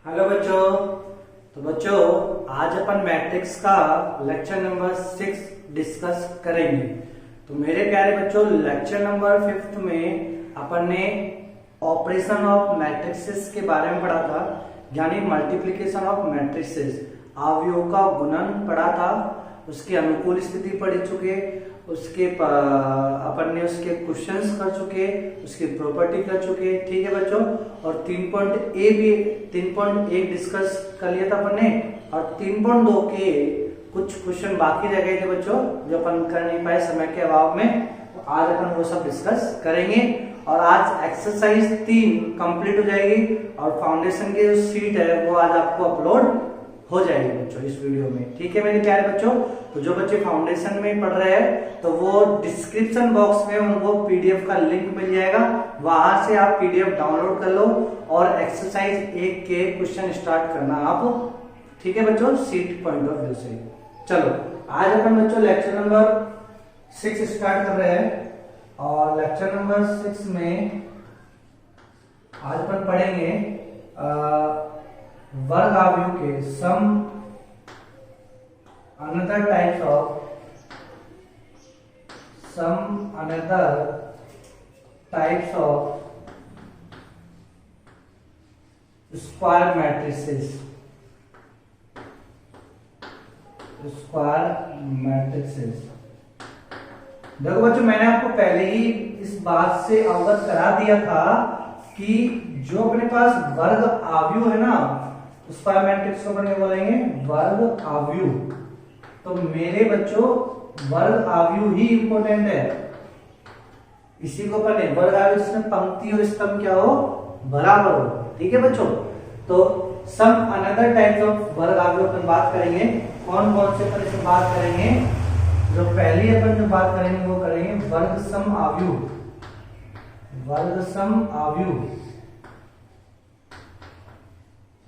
Hello बच्चों। तो बच्चों आज अपन मैट्रिक्स का लेक्चर नंबर 6 डिस्कस करेंगे। तो मेरे प्यारे बच्चों लेक्चर नंबर 5 में अपन ने ऑपरेशन ऑफ मैट्रिसेस के बारे में पढ़ा था, यानी मल्टीप्लिकेशन ऑफ मैट्रिसेस, अवयवों का गुणन पढ़ा था, उसकी अनुकूल स्थिति पढ़ चुके, उसके अपन ने उसके क्वेश्चंस कर चुके, उसकी प्रॉपर्टी कर चुके। ठीक है बच्चों। और 3.1 डिस्कस कर लिया था अपन ने, और 3.2 के कुछ क्वेश्चन बाकी रह गए थे बच्चों जो अपन कर नहीं पाए समय के अभाव में। तो आज अपन वो सब डिस्कस करेंगे और आज एक्सरसाइज 3 कंप्लीट हो जाएगी और फाउंडेशन की जो सीट है वो आज आपको अपलोड हो जाएगी बच्चों इस वीडियो में। ठीक है मेरे प्यारे बच्चों। तो जो बच्चे फाउंडेशन में पढ़ रहे हैं तो वो डिस्क्रिप्शन बॉक्स में उनको पीडीएफ का लिंक मिल जाएगा, वहां से आप पीडीएफ डाउनलोड कर लो और एक्सरसाइज 1 के क्वेश्चन स्टार्ट करना आप। ठीक है बच्चों, सीट पॉइंट ऑफ व्यू से। चलो आज अपन बच्चों लेक्चर नंबर 6 स्टार्ट कर रहे हैं और लेक्चर नंबर 6 में आज अपन पढ़ेंगे वर्ग अवयव के some other types of square matrices. देखो बच्चों मैंने आपको पहले ही इस बात से अवगत करा दिया था कि जो अपने पास वर्ग अवयव है ना, स्क्वायर मैट्रिक्स को अपन बोलेंगे वर्ग अवयव। तो मेरे बच्चों वर्ग अवयव ही इंपॉर्टेंट है, इसी को अपन वर्ग अवयव जिसमें पंक्ति और स्तंभ क्या हो, बराबर हो। ठीक है बच्चों। तो सम अनदर टाइप्स ऑफ वर्ग अवयव अपन बात करेंगे। कौन कौन से अपन इसमें बात करेंगे? जो पहली अपन जो बात करेंगे वो करेंगे वर्ग सम अवयव।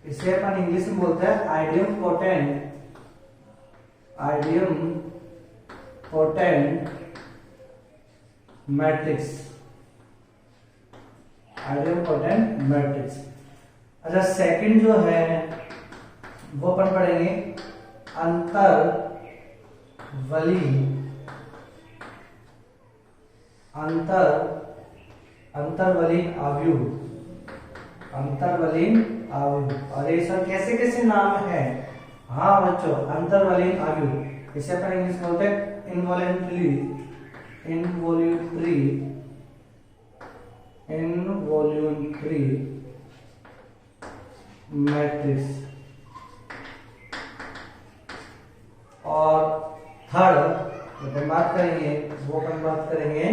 इसे अपन इंग्लिश में बोलते हैं आइडियम पोटेंट मैट्रिक्स। अच्छा सेकंड जो है वो अपन पढ़ेंगे अंतर्वलीन अवयव। और ये सब कैसे कैसे नाम है? हाँ बच्चों अंतर्वलीन अवयव, इसे अपन इंग्लिश में बोलते हैं इनवॉल्यूंटरी मैट्रिक्स। और थर्ड अपन बात करेंगे वो अपन बात करेंगे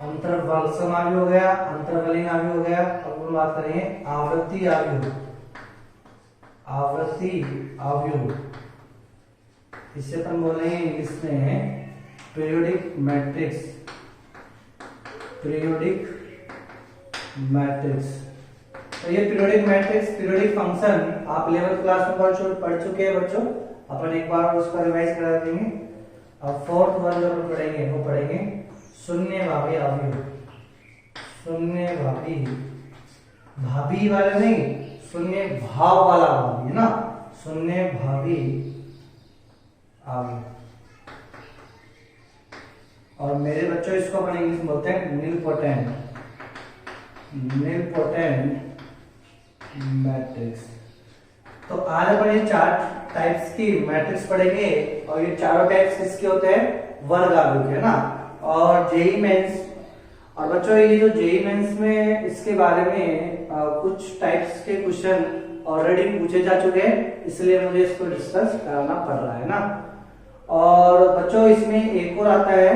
अंतर्वलसम अवयव हो गया, अंतर्वलीन अवयव हो गया। अब हम बात करेंगे आवृत्ति अवयव। इसे अपन बोलेंगे इंग्लिश में पीरियोडिक मैट्रिक्स। तो ये पीरियोडिक फंक्शन आप 11th क्लास में पढ़ चुके हैं बच्चों। अपन एक बार उसका रिवाइज करा देंगे। अब फोर्थ वन जो अपन पढ़ेंगे वो पढ़ेंगे शून्यभावी अवयव। भाभी वाला नहीं, शून्य भाव वाला भावी है ना, शून्यभावी अवयव। और मेरे बच्चों इसको अपन इंग्लिश में बोलते हैं नीलपोटेंट मैट्रिक्स। तो आज अपन ये 4 टाइप्स की मैट्रिक्स पढ़ेंगे और ये चारों टाइप्स किसके होते हैं? वर्ग अवयव के ना। और जेईई मेंस, और बच्चों ये जो जेईई मेंस में इसके बारे में कुछ टाइप्स के क्वेश्चन ऑलरेडी पूछे जा चुके हैं, इसलिए मुझे इसको डिस्कस करना पड़ रहा है ना। और बच्चों इसमें एक और आता है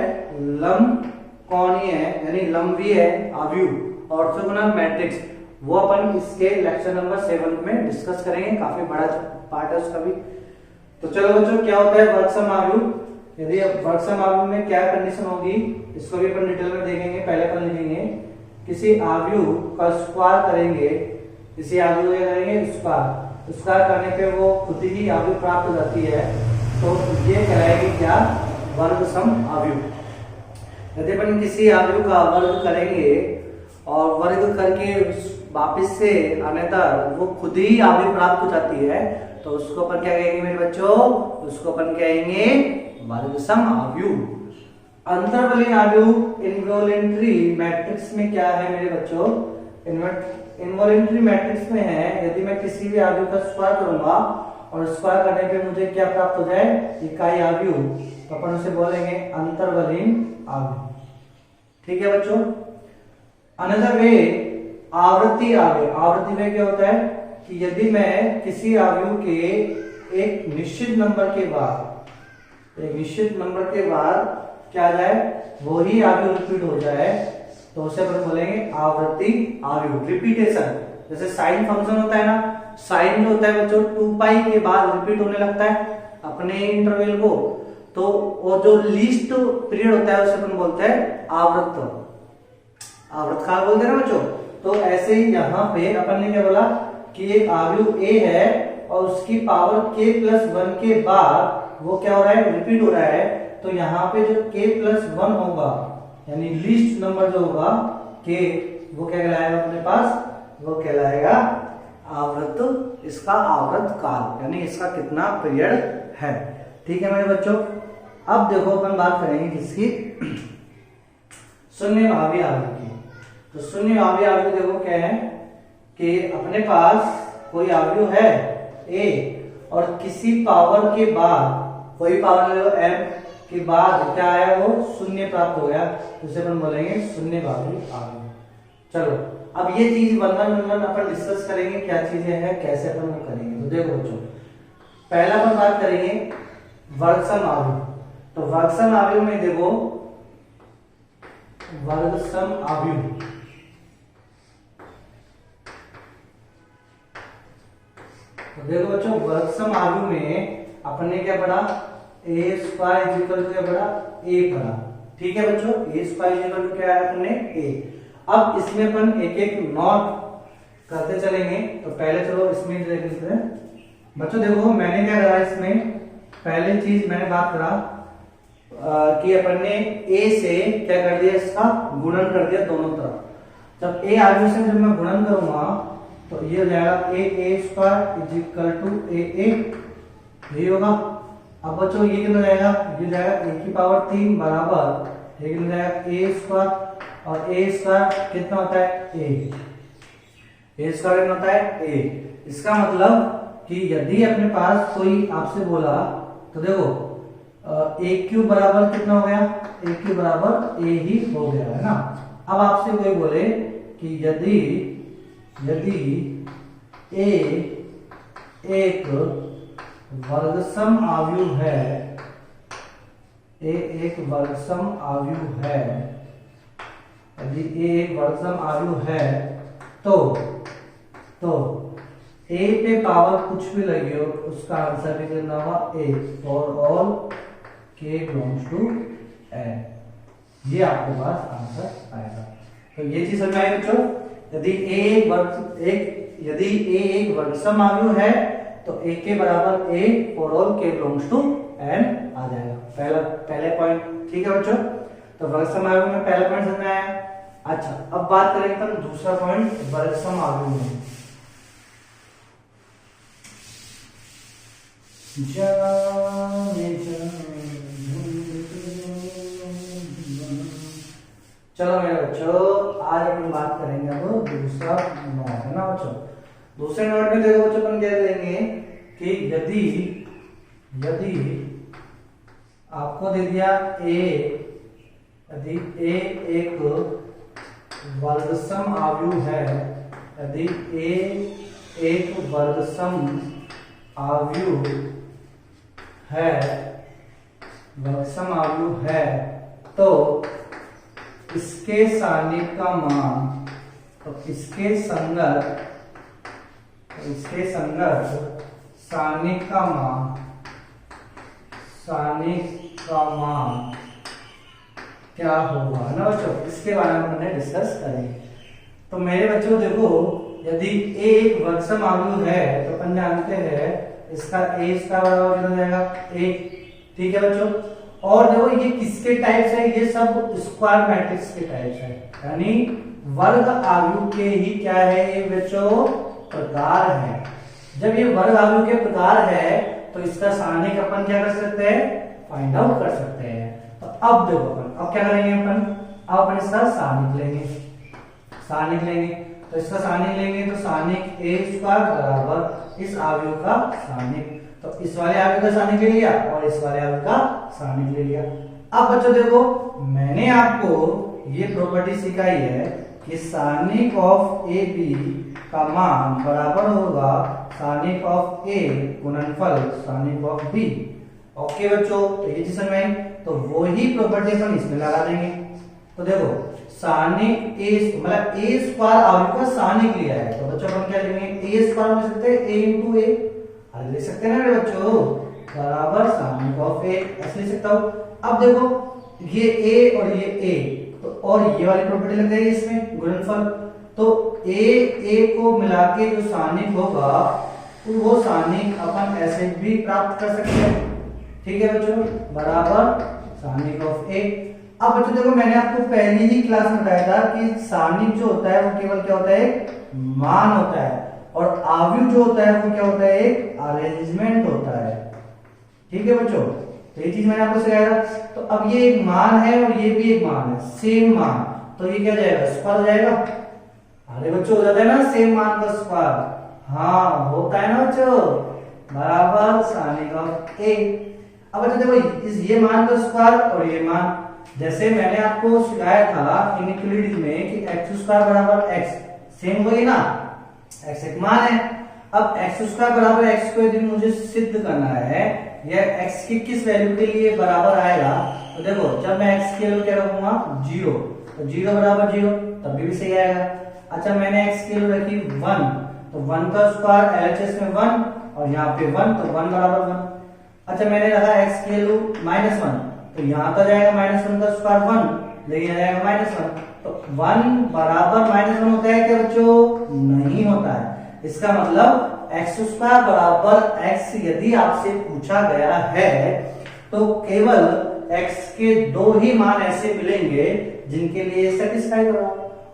लंबकोणीय यानी लंबवीय अवयव ऑर्थोगोनल मैट्रिक्स। वो अपन इसके लेक्चर नंबर 7 में डिस्कस करेंगे, काफी बड़ा पार्ट है उसका भी। तो चलो बच्चों क्या होता है वर्गसम अवयव? यदि वर्गसम अवयव में क्या कंडीशन होगी इसको भी अपन डिटेल में देखेंगे। पहले अपन लिखेंगे किसी अवयव का स्क्वायर करेंगे, किसी अवयव का करेंगे स्क्वायर करने पे वो खुद ही अवयव प्राप्त हो जाती है, तो ये कहलाएगी क्या? वर्गसम अवयव। यदि अपन किसी अवयव का वर्ग करेंगे और वर्ग करके वापिस से अन्यथा वो खुद ही आव्यूह प्राप्त हो जाती है, तो उसको अपन क्या कहेंगे मेरे बच्चों, उसको अपन कहेंगे वर्ग सम आव्यूह। अंतर्वलीन आव्यूह इनवॉलेंट्री मैट्रिक्स में क्या है मेरे बच्चों, इनवॉलेंट्री मैट्रिक्स में है, यदि मैं किसी भी आव्यूह का स्क्वायर करूंगा और स्क्वायर करने पे मुझे क्या प्राप्त हो जाए, इकाई आव्यूह, तो अपन उसे बोलेंगे अंतर्वलीन आव्यूह। ठीक है बच्चों। अनदर वे आवृत्ति आव्यूह। आवृत्ति में क्या होता है कि यदि मैं किसी आव्यूह के एक निश्चित नंबर के बाद क्या जाए, वही आव्यूह रिपीट हो जाए, तो उसे अपन बोलेंगे आवृत्ति आव्यूह, रिपीटेशन। जैसे साइन फंक्शन होता है ना, साइन जो होता है बच्चों 2 पाई के बाद रिपीट होने लगता है अपने इंटरवल को, तो वो जो लीस्ट पीरियड होता है उसे अपन बोलते हैं आवृत्त काल बोलते हैं ना बच्चों। तो ऐसे ही यहाँ पे अपन ने क्या बोला कि एक आव्यूह ए है और उसकी पावर k+1 के बाद वो क्या हो रहा है, रिपीट हो रहा है, तो यहाँ पे जो k+1 होगा यानी लीस्ट नंबर जो होगा k, वो क्या कहलाएगा अपने पास, वो कहलाएगा आवृत्त, इसका आवृत्त काल, यानी इसका कितना पीरियड है। ठीक है मेरे बच्चों। अब देखो अपन बात करेंगे किसकी, शून्यभावी आव्यूह की। तो शून्यभावी आव्यूह देखो क्या है कि अपने पास कोई आव्यूह है a और किसी पावर के बाद, कोई पावर m के बाद क्या आया, वो शून्य प्राप्त हो गया, उसे अपन बोलेंगे शून्यभावी आव्यूह। चलो अब ये चीज वन अपन डिस्कस करेंगे, क्या चीजें हैं, कैसे अपन वो करेंगे। तो देखो बच्चों, पहला अपन बात करेंगे वर्गसम आव्यूह। तो वर्गसम आव्यूह में देखो, वर्गसम आव्यूह, तो देखो बच्चों वर्गसम आव्यूह में अपन ने क्या पढ़ा, a स्क्वायर इक्वल टू क्या पढ़ा, a पढ़ा। ठीक है बच्चों, a स्क्वायर इक्वल टू क्या है अपने a। अब इसमें अपन एक एक नोट करते चलेंगे। तो पहले चलो इसमें देख लेते हैं बच्चों। देखो मैंने क्या करा, इसमें पहली चीज मैंने बात करा कि अपन ने a से क्या कर दिया, इसका गुणन कर दिया दोनों तरफ। जब a आव्यूह से जब मैं गुणन करूंगा तो ये हो जाएगा a square equal to a यही होगा। अब बच्चों ये कितना जाएगा, ये जाएगा a की पावर 3 बराबर ये कितना जाएगा a स्क्वायर, और a स्क्वायर कितना होता है a स्क्वायर कितना होता है a। इसका मतलब कि यदि अपने पास कोई आपसे बोला, तो देखो a क्यूब बराबर कितना हो गया, a क्यूब बराबर a ही हो गया है ना। अब आपसे कोई बोले कि यदि a एक वर्गसम आव्यूह है, a एक वर्गसम आव्यूह है, यदि a एक वर्गसम आव्यूह है, तो a पे पावर कुछ भी लगी हो उसका आंसर भी कितना होगा a, for all k belongs to n, ये आपके पास आंसर आएगा। तो ये चीज समझ आई बच्चों। यदि a एक वर्गसम आव्यूह है तो a के बराबर a for all k belongs to n आ जाएगा। पहले पॉइंट। ठीक है बच्चों, तो वर्गसम आव्यूह में पहला पॉइंट समझ में आया। अच्छा अब बात करेंगे अपन दूसरा पॉइंट वर्गसम आव्यूह में। चलो मेरे बच्चों, आज अपन बात करेंगे अब दूसरा नोट है ना बच्चों। दूसरे नोट में देखो बच्चों अपन कह देंगे कि यदि आपको दे दिया यदि a एक वर्गसम आव्यूह है, यदि a एक वर्गसम आव्यूह है, वर्गसम आव्यूह है, तो इसके सारणिक का मान, तो इसके संगत सारणिक का मान क्या होगा ना बच्चों, इसके बारे में हमने डिस्कस करेंगे। तो मेरे बच्चों देखो, यदि a एक वर्गसम आव्यूह है तो अपन जानते हैं इसका a स्क्वायर बराबर कितना जाएगा a। ठीक है बच्चों, और देखो ये किसके टाइप्स है, ये सब स्क्वायर मैट्रिक्स के टाइप्स है, यानी वर्ग आव्यूह के ही क्या है ये बच्चों, प्रकार है। जब ये वर्ग आव्यूह के प्रकार है तो इसका सारणिक अपन क्या कर सकते हैं, फाइंड आउट कर सकते हैं। तो अब देखो अब क्या करेंगे अब अपन इसका सारणिक लेंगे। तो इसका सारणिक लेंगे तो सारणिक ए स्क्वायर बराबर इस आव्यूह का सारणिक। तो इस वाले आव्यूह का सारणिक ले लिया और इस वाले आव्यूह का सारणिक ले लिया। अब बच्चों देखो मैंने आपको ये प्रॉपर्टी सिखाई है कि सारणिक ऑफ ए बी का मान बराबर होगा सारणिक ऑफ ए गुणनफल सारणिक ऑफ बी। ओके बच्चों, तो ये चीज समझ में आई। तो वो ही प्रॉपर्टी अपन इसमें लगा देंगे। तो देखो सारणिक ए मतलब ए स्क्वायर आव्यूह का सारणिक लिया है तो बच्चों अपन क्या लिखेंगे, ए स्क्वायर लिख सकते हैं ए इंटू ए, अरे लिख सकते हैं ना मेरे बच्चों, बराबर सारणिक ऑफ ए, ऐसे लिख सकता हूं। अब देखो ये ए और ये ए तो और ये वाली प्रॉपर्टी लग जाएगी इसमें गुणनफल। तो ए को मिला के जो सारणिक होगा तो वो सारणिक अपन ऐसे भी प्राप्त कर सकते हैं। ठीक है बच्चों, बराबर सारणिक ऑफ ए। अब बच्चों देखो मैंने आपको पहली ही क्लास में बताया था कि सारणिक जो होता है वो केवल क्या होता है, मान होता है, और आव्यूह जो होता है वो क्या होता है, एक अरेंजमेंट होता है। ठीक है बच्चों, तो ये चीज मैंने आपको सिखाया था। तो अब ये एक मान है और ये भी एक मान है, सेम मान, तो ये क्या जाएगा, स्क्वायर हो जाएगा। अरे बच्चों हो जाता है ना सेम मान का स्क्वायर, हाँ होता है ना बच्चों, बराबर सारणिक ऑफ ए। अब बच्चों देखो ये मान का स्क्वायर और ये मान, जैसे मैंने आपको सिखाया था इनइक्वालिटी में कि एक्स स्क्वायर बराबर एक्स, सेम वही ना, एक्स एक मान है। अब एक्स स्क्वायर बराबर एक्स को यदि मुझे सिद्ध करना है यह एक्स की किस वैल्यू के लिए बराबर आएगा, तो देखो जब मैं एक्स की वैल्यू क्या रखूंगा, जीरो, तो जीरो बराबर जीरो तब भी सही आएगा। अच्छा मैंने एक्स की वैल्यू रखी 1, तो 1 का स्क्वायर एलएचएस में 1 और यहाँ पे 1, तो 1 बराबर 1। अच्छा मैंने रखा एक्स की वैल्यू -1, तो यहाँ तो जाएगा -1 का स्क्वायर 1, लेकिन जाएगा -1, तो 1 बराबर -1 होता है क्या बच्चों, नहीं होता है। इसका मतलब एक्स स्क्वायर बराबर एक्स यदि आपसे पूछा गया है तो केवल एक्स के दो ही मान ऐसे मिलेंगे जिनके लिए सेटिस्फाई होगा,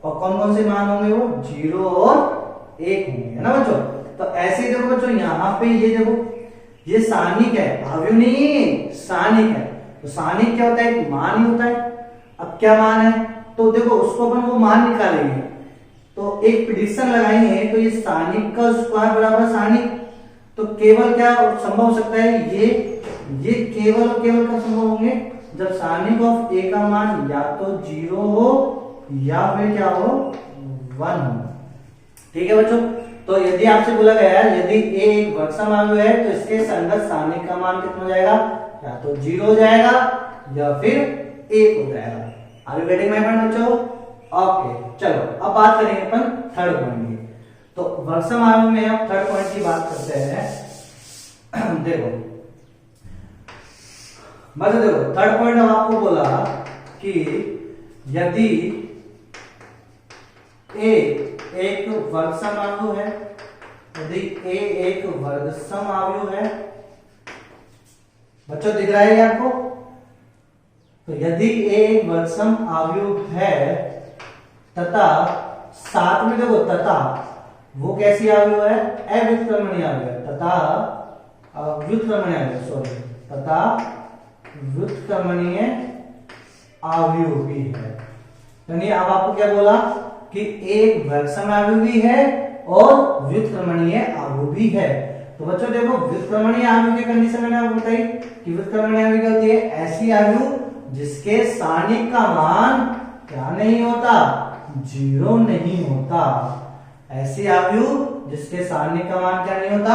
और कौन कौन से मान होंगे, वो 0 और 1 होंगे, है ना बच्चों। तो ऐसे ही देखो बच्चों यहाँ पे ये देखो ये सारणिक है, आव्यूह नहीं सारणिक है। तो सारणिक क्या होता है, मान ही होता है। अब क्या मान है, तो देखो उसको अपन वो मान निकालेंगे, तो एक प्रिडिक्शन लगाएंगे, तो ये सारणिक का स्क्वायर बराबर सारणिक, तो केवल क्या संभव हो सकता है, ये केवल और केवल कब संभव होंगे, जब सारणिक ऑफ ए का मान या तो 0 हो या फिर क्या हो, 1 हो। ठीक है बच्चों, तो यदि आपसे बोला गया है यदि ए एक वर्गसम आव्यूह है तो इसके संगत सारणिक का मान कितना हो जाएगा, या तो 0 हो जाएगा या फिर 1 हो जाएगा। Are you getting my point बच्चों? ओके चलो अब बात करेंगे अपन थर्ड पॉइंट की। तो वर्गसम आव्यूह में अब थर्ड पॉइंट की बात करते हैं। देखो मतलब देखो थर्ड पॉइंट अब आपको बोला कि यदि ए एक वर्गसम आव्यूह है, यदि ए एक वर्गसम आव्यूह है, बच्चों दिख रहा है आपको, तो यदि ए एक वर्गसम आव्यूह है तथा साथ में देखो तथा वो कैसी आव्यूह है, अव्युत्क्रमणीय आव्यूह है, तथा व्युत्क्रमणीय आव्यूह, सॉरी तथा व्युत्क्रमणीय आव्यूह भी है। यानी अब आपको क्या बोला कि एक वर्गसम आव्यूह भी है और व्युत्क्रमणीय आव्यूह भी है। तो बच्चों देखो व्युत्क्रमणीय आव्यूह की कंडीशन मैंने आपको बताई कि व्युत्क्रमणीय आव्यूह क्या होती है, ऐसी आव्यूह जिसके सारणिक का मान क्या नहीं होता, 0 नहीं होता। ऐसी आव्यूह जिसके सारणिक का मान क्या नहीं होता,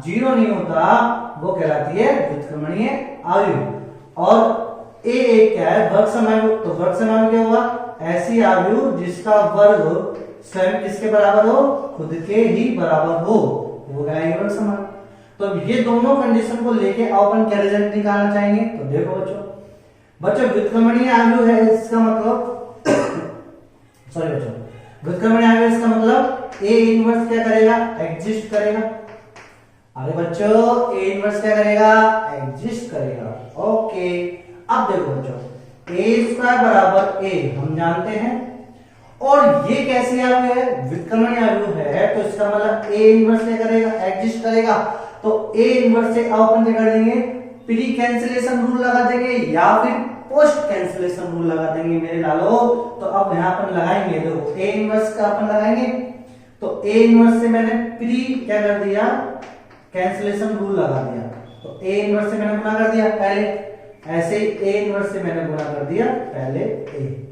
0 नहीं होता, वो कहलाती है व्युत्क्रमणीय आव्यूह। और ए एक क्या है, वर्गसम आव्यूह, तो वर्गसम आव्यूह क्या हुआ, ऐसी आव्यूह जिसका वर्ग स्वयं किसके बराबर हो, खुद के ही बराबर हो, वो कहलाएंगे वर्गसम आव्यूह। तो ये दोनों कंडीशन को लेके अपन क्या रिजल्ट निकालना चाहेंगे, तो देखो बच्चों व्युत्क्रमणीय आव्यूह है, इसका मतलब सॉरी बच्चों व्युत्क्रमणीय आव्यूह इसका मतलब ए इनवर्स क्या करेगा, एग्जिस्ट करेगा। अरे बच्चों ए इनवर्स क्या करेगा, एग्जिस्ट करेगा। ओके अब देखो बच्चों ए स्क्वायर बराबर ए हम जानते हैं, और ये कैसे आयु है, व्युत्क्रमणीय आयु है, तो इसका मतलब ए इनवर्स से करेगा, एग्जिस्ट करेगा। तो ए इनवर्स से अब अपन क्या कर देंगे, प्री कैंसिलेशन रूल लगा देंगे या फिर पोस्ट कैंसिलेशन रूल लगा देंगे मेरे लालो। तो अब यहां अपन लगाएंगे, देखो ए इनवर्स का अपन लगाएंगे, तो ए इनवर्स से मैंने प्री क्या कर दिया, कैंसिलेशन रूल लगा दिया। तो ए इनवर्स से मैंने गुणा कर दिया पहले, ऐसे ही ए इनवर्स से मैंने गुणा कर दिया पहले ए।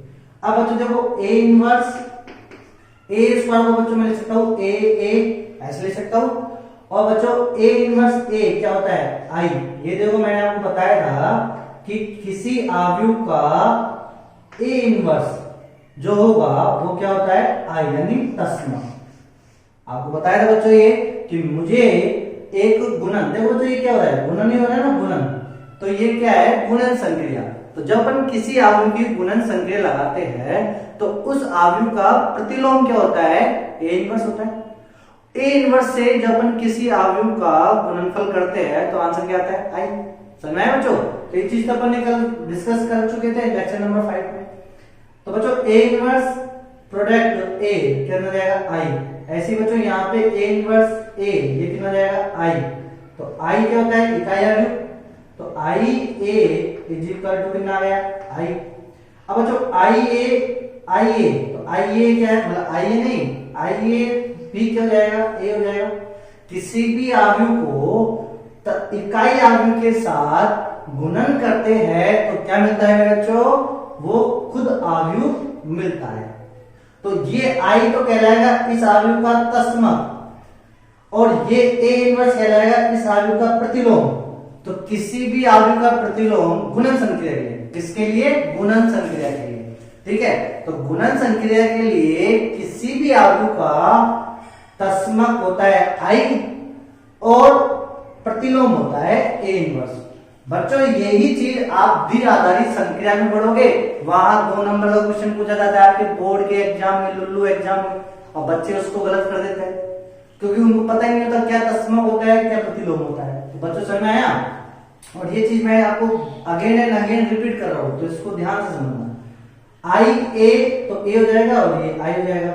अब बच्चों देखो ए इनवर्स ए स्क्वायर को बच्चों मैं लिख सकता हूं ए ए, ऐसे लिख सकता हूं। और बच्चों ए इनवर्स ए क्या होता है, आई। ये देखो मैंने आपको बताया था कि किसी अवयव का ए इनवर्स जो होगा वो क्या होता है, आई यानी तस्मा। आपको बताया था बच्चों ये कि मुझे एक गुणन, देखो बच्चों ये क्या हो रहा है, गुणन ही हो रहा है ना, गुणन। तो ये क्या है, गुणन संक्रिया। तो जब अपन किसी अवयव की गुणन संक्रिया लगाते हैं तो उस अवयव का प्रतिलोम क्या होता है, ए इनवर्स होता है। ए इनवर्स से जब अपन किसी अवयव का गुणनफल करते हैं तो आंसर क्या आता है, आई। समझ में आया बच्चों? तो ये चीज तो अपन ने कल डिस्कस कर चुके थे लेक्चर नंबर 5 में। तो बच्चों ए इनवर्स प्रोडक्ट ए कितना जाएगा, आई। ऐसे बच्चों यहाँ पे ए इनवर्स ए ये कितना जाएगा, आई। तो आई क्या होता है, इकाई अवयव। तो आई ए इज इक्वल टू कितना आ गया, आई। अब बच्चों आई ए, तो आई ए क्या है, मतलब आई ए नहीं, आई ए बी क्या हो जाएगा, ए हो जाएगा। किसी भी अवयव को इकाई अवयव के साथ गुणन करते हैं तो क्या मिलता है बच्चों, वो खुद अवयव मिलता है। तो ये आई तो कहलाएगा इस अवयव का तस्मक और ये ए इनवर्स कहलाएगा इस अवयव का प्रतिलोम। तो किसी भी अवयव का प्रतिलोम गुणन संक्रिया के लिए, किसके लिए, गुणन संक्रिया के लिए, ठीक है। तो गुणन संक्रिया के लिए किसी भी अवयव का तस्मक होता है आई और प्रतिलोम होता है ए इनवर्स। बच्चों यही चीज आप द्वि आधारित संक्रिया में पढ़ोगे, वहां 2 नंबर का क्वेश्चन पूछा जाता है आपके बोर्ड के एग्जाम में, लुल्लू एग्जाम में, और बच्चे उसको गलत कर देते हैं क्योंकि उनको पता ही नहीं होता क्या तस्मक होता है क्या प्रतिलोम होता है। तो बच्चों समझ में आया? और ये चीज मैं आपको अगेन एंड अगेन रिपीट कर रहा हूं, तो इसको ध्यान से समझना। आई ए तो ए हो जाएगा और ये आई हो जाएगा।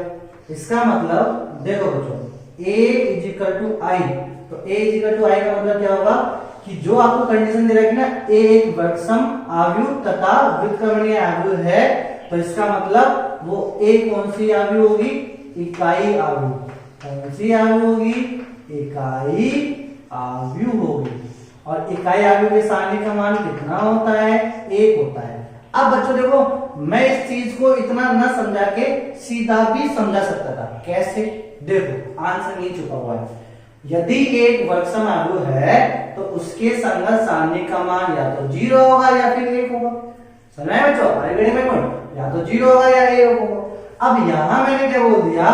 इसका मतलब देखो बच्चों, ए इज इक्वल टू आई, तो ए इज इक्वल टू आई का मतलब क्या होगा कि जो आपको कंडीशन दे रखी है ना, ए एक वर्गसम अवयव तथा व्युत्क्रमणीय अवयव है, तो इसका मतलब वो ए कौन सी अवयव होगी, इकाई अवयव। कौन सी अवयव होगी, इकाई अवयव होगी। और इकाई अवयव के सारणी का मान कितना होता है, 1 होता है। अब बच्चों देखो, मैं इस चीज को इतना न समझा के सीधा भी समझा सकता था। कैसे? देखो आंसर नहीं छुपा हुआ है। यदि एक वर्गसम अवयव है तो उसके संगत सारणी का मान या तो 0 होगा या फिर 1 होगा। समझ आया बच्चों? हमारे वीडियो में कौन या तो 0 होगा या 1 होगा। अब यहां मैंने क्या बोल दिया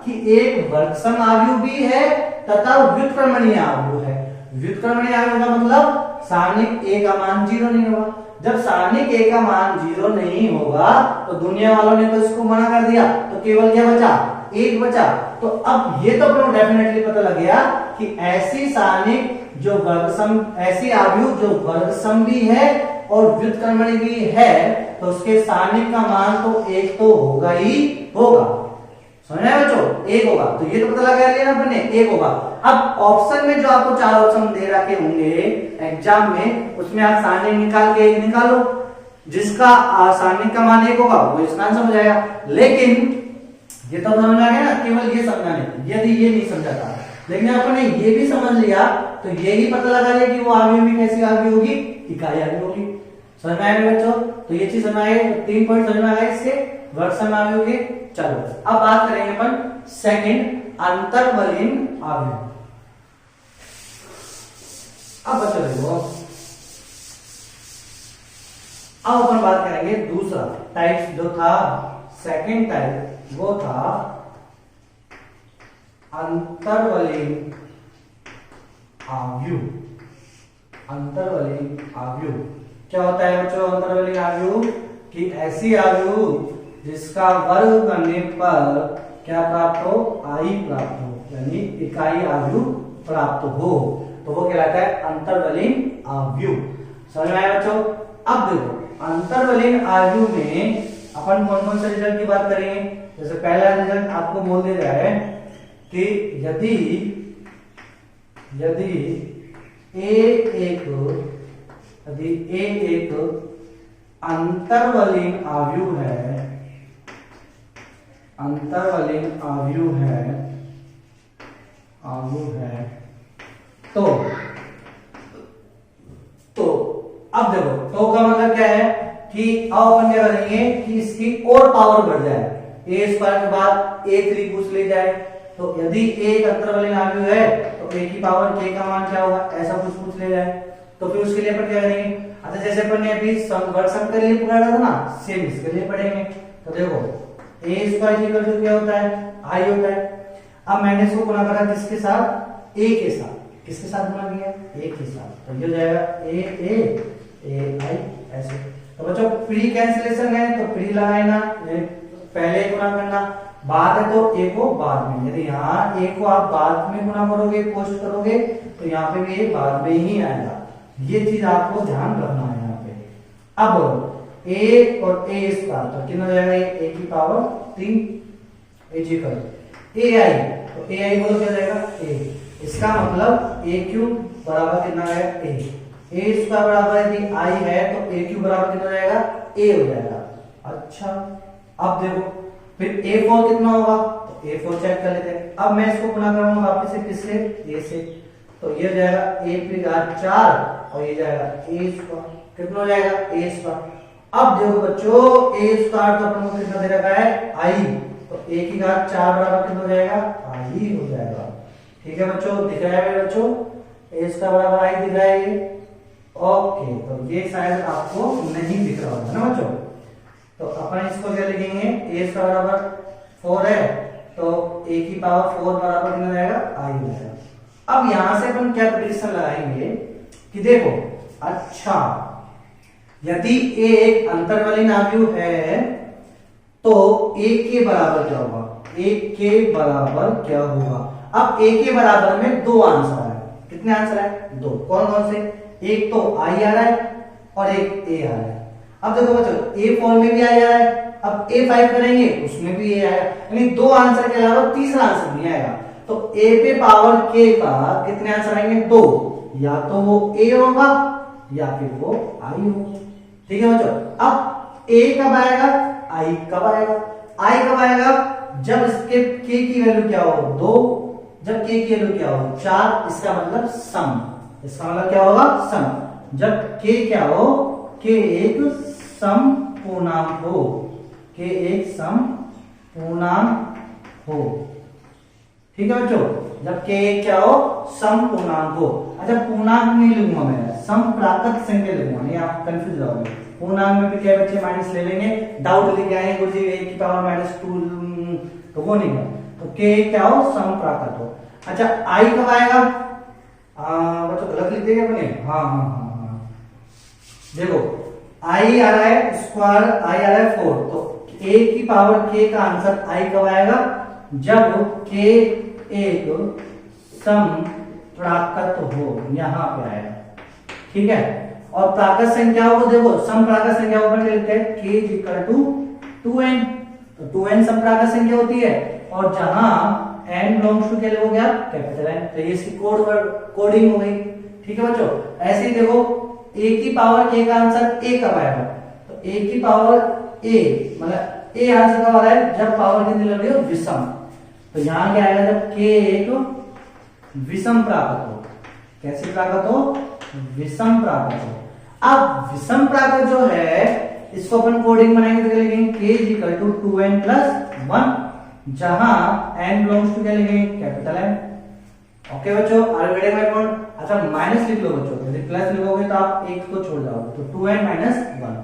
कि एक वर्गसम अवयव भी है तथा व्युत्क्रमणीय अवयव है। व्युत्क्रमणीय अवयव का मतलब सारणिक ए का मान 0 नहीं होगा। जब सारणिक ए का मान 0 नहीं होगा तो दुनिया वालों ने तो इसको मना कर दिया, तो केवल क्या बचा, 1 बचा। तो अब ये तो अपने डेफिनेटली पता लग गया कि ऐसी सारणिक जो वर्गसम, ऐसी अवयव जो वर्गसम भी है और व्युत्क्रमणीय भी है, तो उसके सारणिक का मान तो 1 तो होगा ही होगा। समझ आया बच्चों? 1 होगा। तो ये तो पता लगा लिया ना अपने, 1 होगा। अब ऑप्शन में जो आपको 4 ऑप्शन दे रखे होंगे एग्जाम में, उसमें आप सारणी निकाल के 1 निकालो, जिसका सारणी का मान 1 होगा वो इसका आंसर हो जाएगा। लेकिन ये तो समझ आ गया ना, केवल ये समझना नहीं, यदि ये नहीं समझा था, लेकिन आपने ये भी समझ लिया तो ये ही पता लगा लिया कि वो अवयव भी कैसी अवयव होगी, इकाई अवयव होगी। समझ में आया बच्चों? तो ये चीज समझ आए, 3 पॉइंट समझ में आ गए इसके वर्गसम अवयव के। चलो अब बात करेंगे अपन सेकंड, अंतर्वलीन अवयव। अब बच्चों देखो, अब अपन बात करेंगे दूसरा टाइप जो था, सेकंड टाइप वो था अंतर्वलीन अवयव। अंतर्वलीन अवयव क्या होता है बच्चों? अंतर्वलीन अवयव कि ऐसी अवयव जिसका वर्ग करने पर क्या प्राप्त हो, आई प्राप्त हो, यानी इकाई अवयव प्राप्त हो, तो वो कहलाता है अंतर्वलीन अवयव। समझ में आया बच्चों? अब देखो अंतर्वलीन अवयव में अपन कौन कौन से रिजल्ट की बात करेंगे? जैसे पहला रिजल्ट आपको बोल दिया गया है कि यदि ए एक अंतर्वलीन आव्यूह है तो अब देखो, तो का मतलब क्या है कि अब अपन क्या करेंगे कि इसकी और पावर बढ़ जाए, ए स्क्वायर के बाद a3 पूछ ले जाए। तो यदि a एक अंतर्वलीन आव्यूह है तो a की पावर k का मान क्या होगा, ऐसा कुछ पूछ ले जाए। तो फिर उसके लिए अपन क्या करेंगे, अच्छा जैसे अपन ने अभी वर्गसम के लिए पढ़ा था ना, सेम इसके लिए पढ़ेंगे। तो देखो a स्क्वायर इक्वल टू क्या होता है, i होता है। अब मैंने इसको गुणा करा किसके साथ, a के साथ। किसके साथ गुणा किया, a के साथ। तो ये हो जाएगा a i ऐसे। तो बच्चों प्री कैंसिलेशन है तो प्री लगाना, पहले गुणा करना, बाद है तो a को बाद में। यदि यहाँ a को आप बाद में गुणा करोगे, पोस्ट करोगे, तो यहाँ पे भी ये बाद में ही आएगा। ये चीज आपको ध्यान रखना है यहाँ पे। अब a और a स्क्वायर तो कितना हो जाएगा, ये a की पावर 3 इक्वल ai। तो ai बोलो क्या जाएगा, a। इसका मतलब a क्यूब बराबर कितना है, a स्क्वायर बराबर यदि i है तो a क्यूब बराबर कितना हो जाएगा, a हो जाएगा। अच्छा अब देखो फिर a4 कितना होगा, तो a4 चेक कर लेते हैं। अब मैं इसको गुणा करूंगा वापस से किससे, a से। तो ये हो जाएगा a की घात 4 और ये जाएगा a स्क्वायर, कितना हो जाएगा, a स्क्वायर। अब देखो बच्चों a स्क्वायर तो अपन को कितना दे रखा है, i। तो a की घात 4 बराबर कितना हो जाएगा, i हो जाएगा। ठीक है बच्चों, दिख रहा है बच्चों, a स्क्वायर बराबर i दिख रहा है ये। ओके, तो ये शायद आपको नहीं दिख रहा होगा ना बच्चों। तो अपन इसको क्या लिखेंगे, a स्क्वायर बराबर 4 है तो a की पावर 4 बराबर कितना जाएगा, i हो जाएगा। अब यहां से अपन क्या प्रेडिक्शन लगाएंगे कि देखो, अच्छा यदि a एक अंतर्वलीन आव्यूह है तो a के बराबर क्या होगा, a के बराबर क्या होगा। अब a के बराबर में दो आंसर है, कितने आंसर है, दो। कौन कौन से, एक तो i आ रहा है और एक a आ रहा है। अब देखो बच्चों a4 में भी i आ रहा है, अब a5 करेंगे उसमें भी a आएगा, यानी दो आंसर के अलावा तीसरा आंसर नहीं आएगा। तो a पे पावर k का कितने आंसर आएंगे, दो। या तो वो a होगा या फिर वो i होगा। ठीक है बच्चों, अब a कब आएगा, i कब आएगा, i कब आएगा, जब इसके k की वैल्यू क्या हो, 2। जब k की वैल्यू क्या हो, 4। इसका मतलब सम, इसका मतलब क्या होगा, सम। जब k क्या हो, k एक सम पूर्णांक हो, k एक सम पूर्णांक हो। ठीक है बच्चों, जब k क्या हो, सम पूर्णांक हो। अच्छा पूर्णांक नहीं लिखूंगा मैं, सम प्राकृत संख्या लिखूंगा, नहीं आप कंफ्यूज रहोगे। पूर्णांक में भी क्या बच्चे माइनस ले लेंगे, डाउट लेके आएंगे गुरुजी a की पावर -2, तो वो नहीं है। तो k क्या हो, सम प्राकृत हो। अच्छा i कब आएगा, बच्चों गलत लिख देंगे अपने, हाँ। देखो i आ रहा है स्क्वायर, i आ रहा है 4, तो a की पावर k का आंसर i कब आएगा, जब k एक सम प्राकृत हो, यहां पे आएगा। ठीक है, और प्राकृत संख्याओं को देखो, सम प्राकृत संख्याओं पर लिखते हैं k इक्वल टू 2n। तो 2n सम प्राकृत संख्या होती है, और जहां n बिलोंग्स टू क्या हो गया, कैपिटल N, तो ये इसकी कोडिंग हो गई। ठीक है बच्चों, ऐसे ही देखो a की पावर k का आंसर a कब आएगा, तो a की पावर a मतलब a आंसर कब आ रहा है, जब पावर कितनी लग रही हो, विषम। तो यहां क्या आएगा, जब k एक विषम प्राकृत हो। कैसे प्राकृत हो, विषम प्राकृत हो। अब विषम प्राकृत जो है इसको अपन कोडिंग बनाएंगे तो लिखेंगे k इक्वल टू 2n + 1, जहां n बिलोंग्स टू क्या लिखेंगे, कैपिटल N। ओके बच्चों, आगे बढ़ेगा पॉइंट। अच्छा माइनस लिख लो बच्चों, यदि प्लस लिखोगे तो आप एक को छोड़ जाओगे, तो 2n - 1।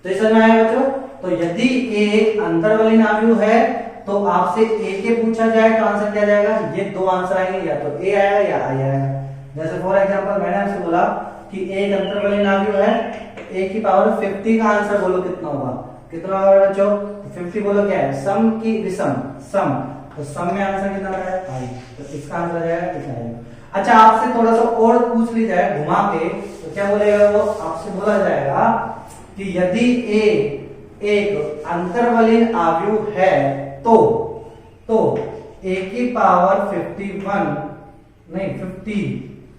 तो ये समझ में आया बच्चों। तो यदि a एक अंतर्वलीन आव्यूह है तो आपसे a के पूछा जाए तो आंसर क्या जाएगा, ये दो आंसर आएंगे, या तो a आएगा या i आएगा। जैसे फॉर एग्जांपल मैंने आपसे बोला कि एक अंतर्वलीन आव्यूह है, a की पावर 50 का आंसर बोलो कितना होगा, कितना होगा बच्चों, 50 बोलो क्या है, सम की विषम, सम। तो सम में आंसर कितना आ रहा है, i, तो इसका आंसर आ जाएगा कितना आएगा। अच्छा आपसे थोड़ा सा और पूछ ली जाए घुमा के, तो क्या बोलेगा वो, आपसे बोला जाएगा कि यदि a एक अंतर्वलीन आव्यूह है तो a की पावर 50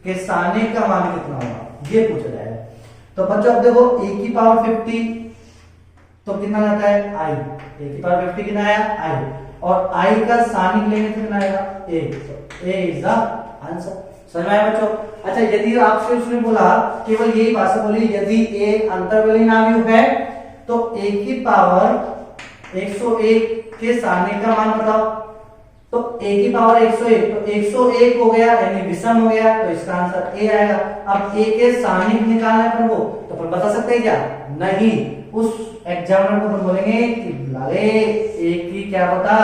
के साने का मान कितना होगा ये पूछा जाएगा। तो बच्चों अब देखो a की पावर 50 तो कितना आता है i, a की पावर 50 कितना आया i, और i का सानिक लेंगे तो कितना आएगा a, तो a इज द आंसर। समझ में आया बच्चों? अच्छा यदि आपसे उसने बोला केवल यही भाषा बोली यदि a अंतर्वलीन आव्यूह है तो a की पावर 101 के साने का मान बताओ, तो a की पावर 101 तो 101 हो गया यानी विषम हो गया तो इसका आंसर a आएगा। अब a के सानिक निकालना है अपन को तो अपन बता सकते हैं क्या? नहीं, उस एग्जामिनर को अपन बोलेंगे कि लाले a की क्या बता,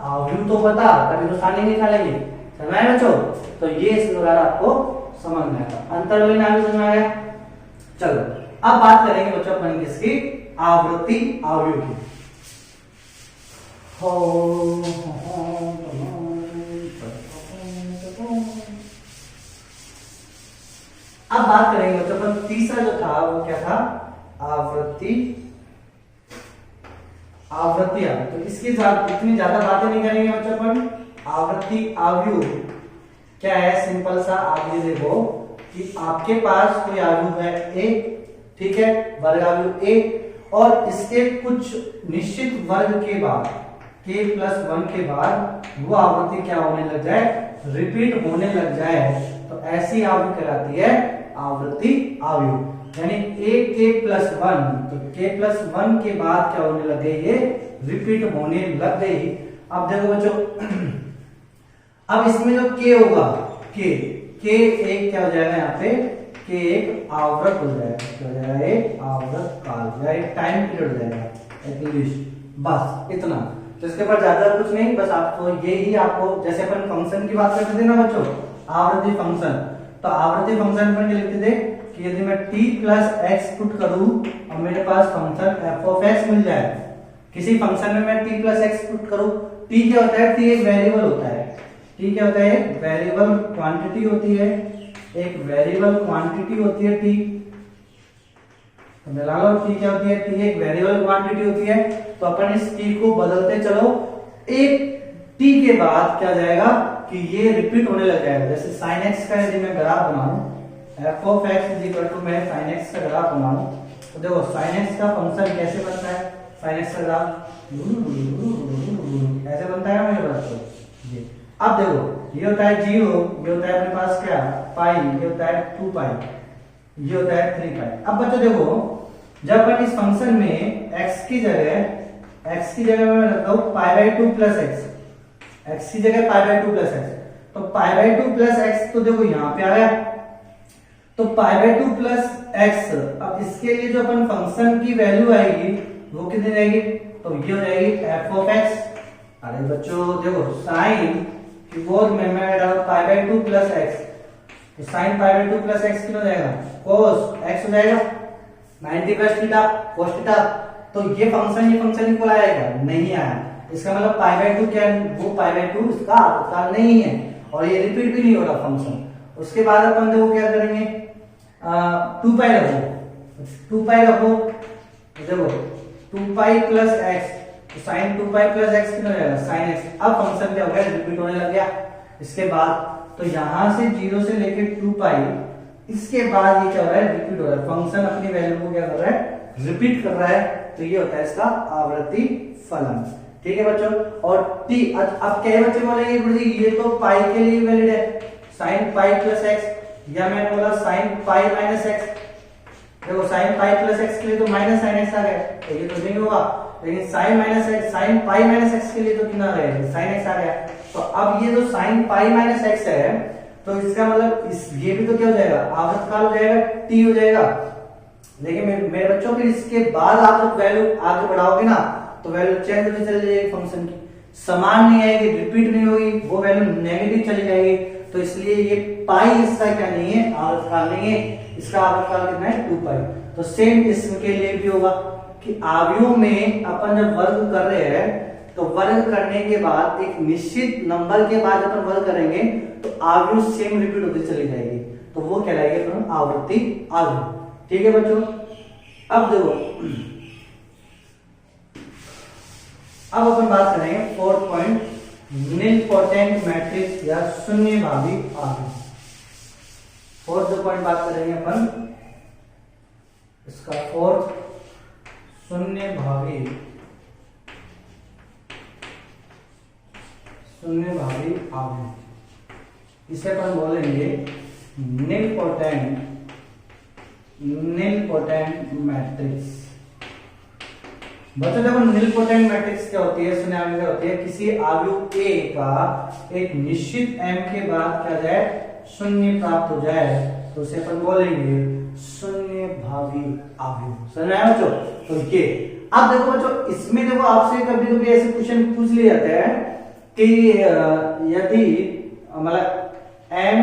आव्यूह तो बता, तभी तो सानिक निकालेंगे। समझ में आया बच्चों? तो ये इस प्रकार आपको समझ में आएगा। अंतर्वलीन आव्यूह समझ में आया? चलो अब बात करेंगे बच्चों अपन किसकी, आवृत्ति आव्यूह की। अब बात करेंगे बच्चों अपन तीसरा जो था वो क्या था, आवृत्ति आव्यूह। तो इसकी इतनी ज्यादा बातें नहीं करेंगे बच्चों अपन। आवृत्ति आव्यूह क्या है, सिंपल सा आप ये देखो कि आपके पास कोई आव्यूह है a, ठीक है, वर्ग आव्यूह a, और इसके कुछ निश्चित वर्ग के बाद k+1 के बाद वो आवृत्ति क्या होने लग जाए, रिपीट होने लग जाए, तो ऐसी आव्यूह कहलाती है आवृत्ति आव्यूह। यानी ak+1 तो k+1 के बाद क्या होने लग गई, ये रिपीट होने लग गई। अब देखो बच्चों अब इसमें जो k होगा k एक क्या हो जाएगा, यहाँ पे k एक आवर्त हो जाएगा, क्या हो जाएगा, एक आवर्त काल या एक टाइम पीरियड हो जाएगा एटलीस्ट, बस इतना। तो इसके ऊपर ज्यादा कुछ नहीं, बस आपको ये ही आपको जैसे अपन फंक्शन की बात करते थे ना बच्चों, आवृत्ति फंक्शन, तो आवृत्ति फंक्शन पर लिखते थे कि यदि मैं t+x पुट करूं और मेरे पास फंक्शन f(x) मिल जाए, किसी फंक्शन में मैं t+x पुट करूं, t क्या होता है, t एक वेरिएबल होता है, t क्या होता है, वेरिएबल क्वांटिटी होती है, एक वेरिएबल क्वांटिटी होती है t, तो मिला लो t क्या होती है, t एक वेरिएबल क्वांटिटी होती है। तो अपन इस t को बदलते चलो, एक t के बाद क्या जाएगा कि ये रिपीट होने लग जाएगा। जैसे sin x का यदि मैं ग्राफ बनाऊं, f(x) मैं sin x का ग्राफ बनाऊं, तो देखो sin x का फंक्शन कैसे बनता है, sin x का ग्राफ ऐसे बनता है मेरे पास, तो ये अब देखो ये होता है 0, ये होता है अपने पास क्या पाई, ये होता है 2 पाई, ये होता है 3 पाई। अब बच्चों देखो जब अपन इस फंक्शन में x की जगह मैं रखता हूं π/2 + x, x की जगह π/2 + x, तो π/2 + x तो देखो यहाँ पे आ गया, तो π/2 + x। अब इसके लिए जो अपन फंक्शन की वैल्यू आएगी वो कितनी रहेगी, तो ये हो जाएगी f(x). अरे बच्चों देखो साइन कीबोर्ड में मैं डाल π/2 + x, तो sin π/2 + x कितना हो जाएगा, cos x हो जाएगा 90 + थीटा cos थीटा। तो ये फंक्शन को लाया क्या, नहीं आया, इसका मतलब π/2 क्या है, वो π/2 इसका आवर्तकाल नहीं है और ये रिपीट भी नहीं हो रहा फंक्शन। उसके बाद अपन देखो क्या करेंगे, 2 पाई रखो, देखो 2 पाई + x, तो sin 2 पाई + x कितना हो जाएगा, sin x। अब फंक्शन क्या हो गया, रिपीट होने लग गया। इसके बाद तो यहां से 0 से लेके 2 पाई, इसके बाद ये क्या हो रहा है, रिपीट हो रहा है, फंक्शन अपनी वैल्यू को क्या कर रहा है, रिपीट कर रहा है, तो ये होता है इसका आवर्ती फलन। ठीक है बच्चों, और t अब क्या बच्चे बोलेंगे गुरुजी ये तो पाई के लिए वैलिड है, sin पाई + x, या मैंने बोला sin पाई - x, देखो sin पाई + x के लिए तो माइनस sin x आ गया, तो ये तो नहीं होगा, लेकिन sin पाई - x के लिए तो कितना रहेगा, sin x आ गया। तो अब ये जो sin पाई - x है, तो इसका मतलब ये भी तो क्या हो जाएगा, आवर्तकाल हो जाएगा, t हो जाएगा। लेकिन मेरे बच्चों फिर इसके बाद आप जब वैल्यू आगे बढ़ाओगे ना, तो वैल्यू चेंज होती चली जाएगी, फंक्शन की समान नहीं आएगी, रिपीट नहीं होगी, वो वैल्यू नेगेटिव चली जाएगी। तो इसलिए ये पाई इसका क्या नहीं है, आवर्तकाल नहीं है, इसका आवर्तकाल कितना है, 2 पाई। तो सेम इसके लिए भी होगा कि आव्यूह में अपन जब वर्ग कर रहे हैं, तो वर्ग करने के बाद एक निश्चित नंबर के बाद अपन वर्ग करेंगे तो आव्यूह सेम रिपीट होती चली जाएगी, तो वो कहलाएगी अपन आवृत्ति आव्यूह। ठीक है बच्चों, अब देखो अब अपन बात करेंगे 4th पॉइंट, निलपोटेंट मैट्रिक्स या शून्य भावी आव्यूह। 4th जो पॉइंट बात करेंगे अपन इसका 4th, शून्य भावी आव्यूह। इसे अपन बोलेंगे निलपोटेंट मैट्रिक्स। बच्चों देखो निलपोटेंट मैट्रिक्स क्या होती है, शून्य आव्यूह क्या होती है, किसी आव्यूह ए का एक निश्चित m के बाद क्या जाए, शून्य प्राप्त हो जाए तो उसे अपन बोलेंगे शून्य भावी आव्यूह। समझ आया बच्चों? तो ये अब देखो बच्चों, इसमें देखो आपसे कभी कभी ऐसे क्वेश्चन पूछ लिए जाते हैं कि यदि मतलब m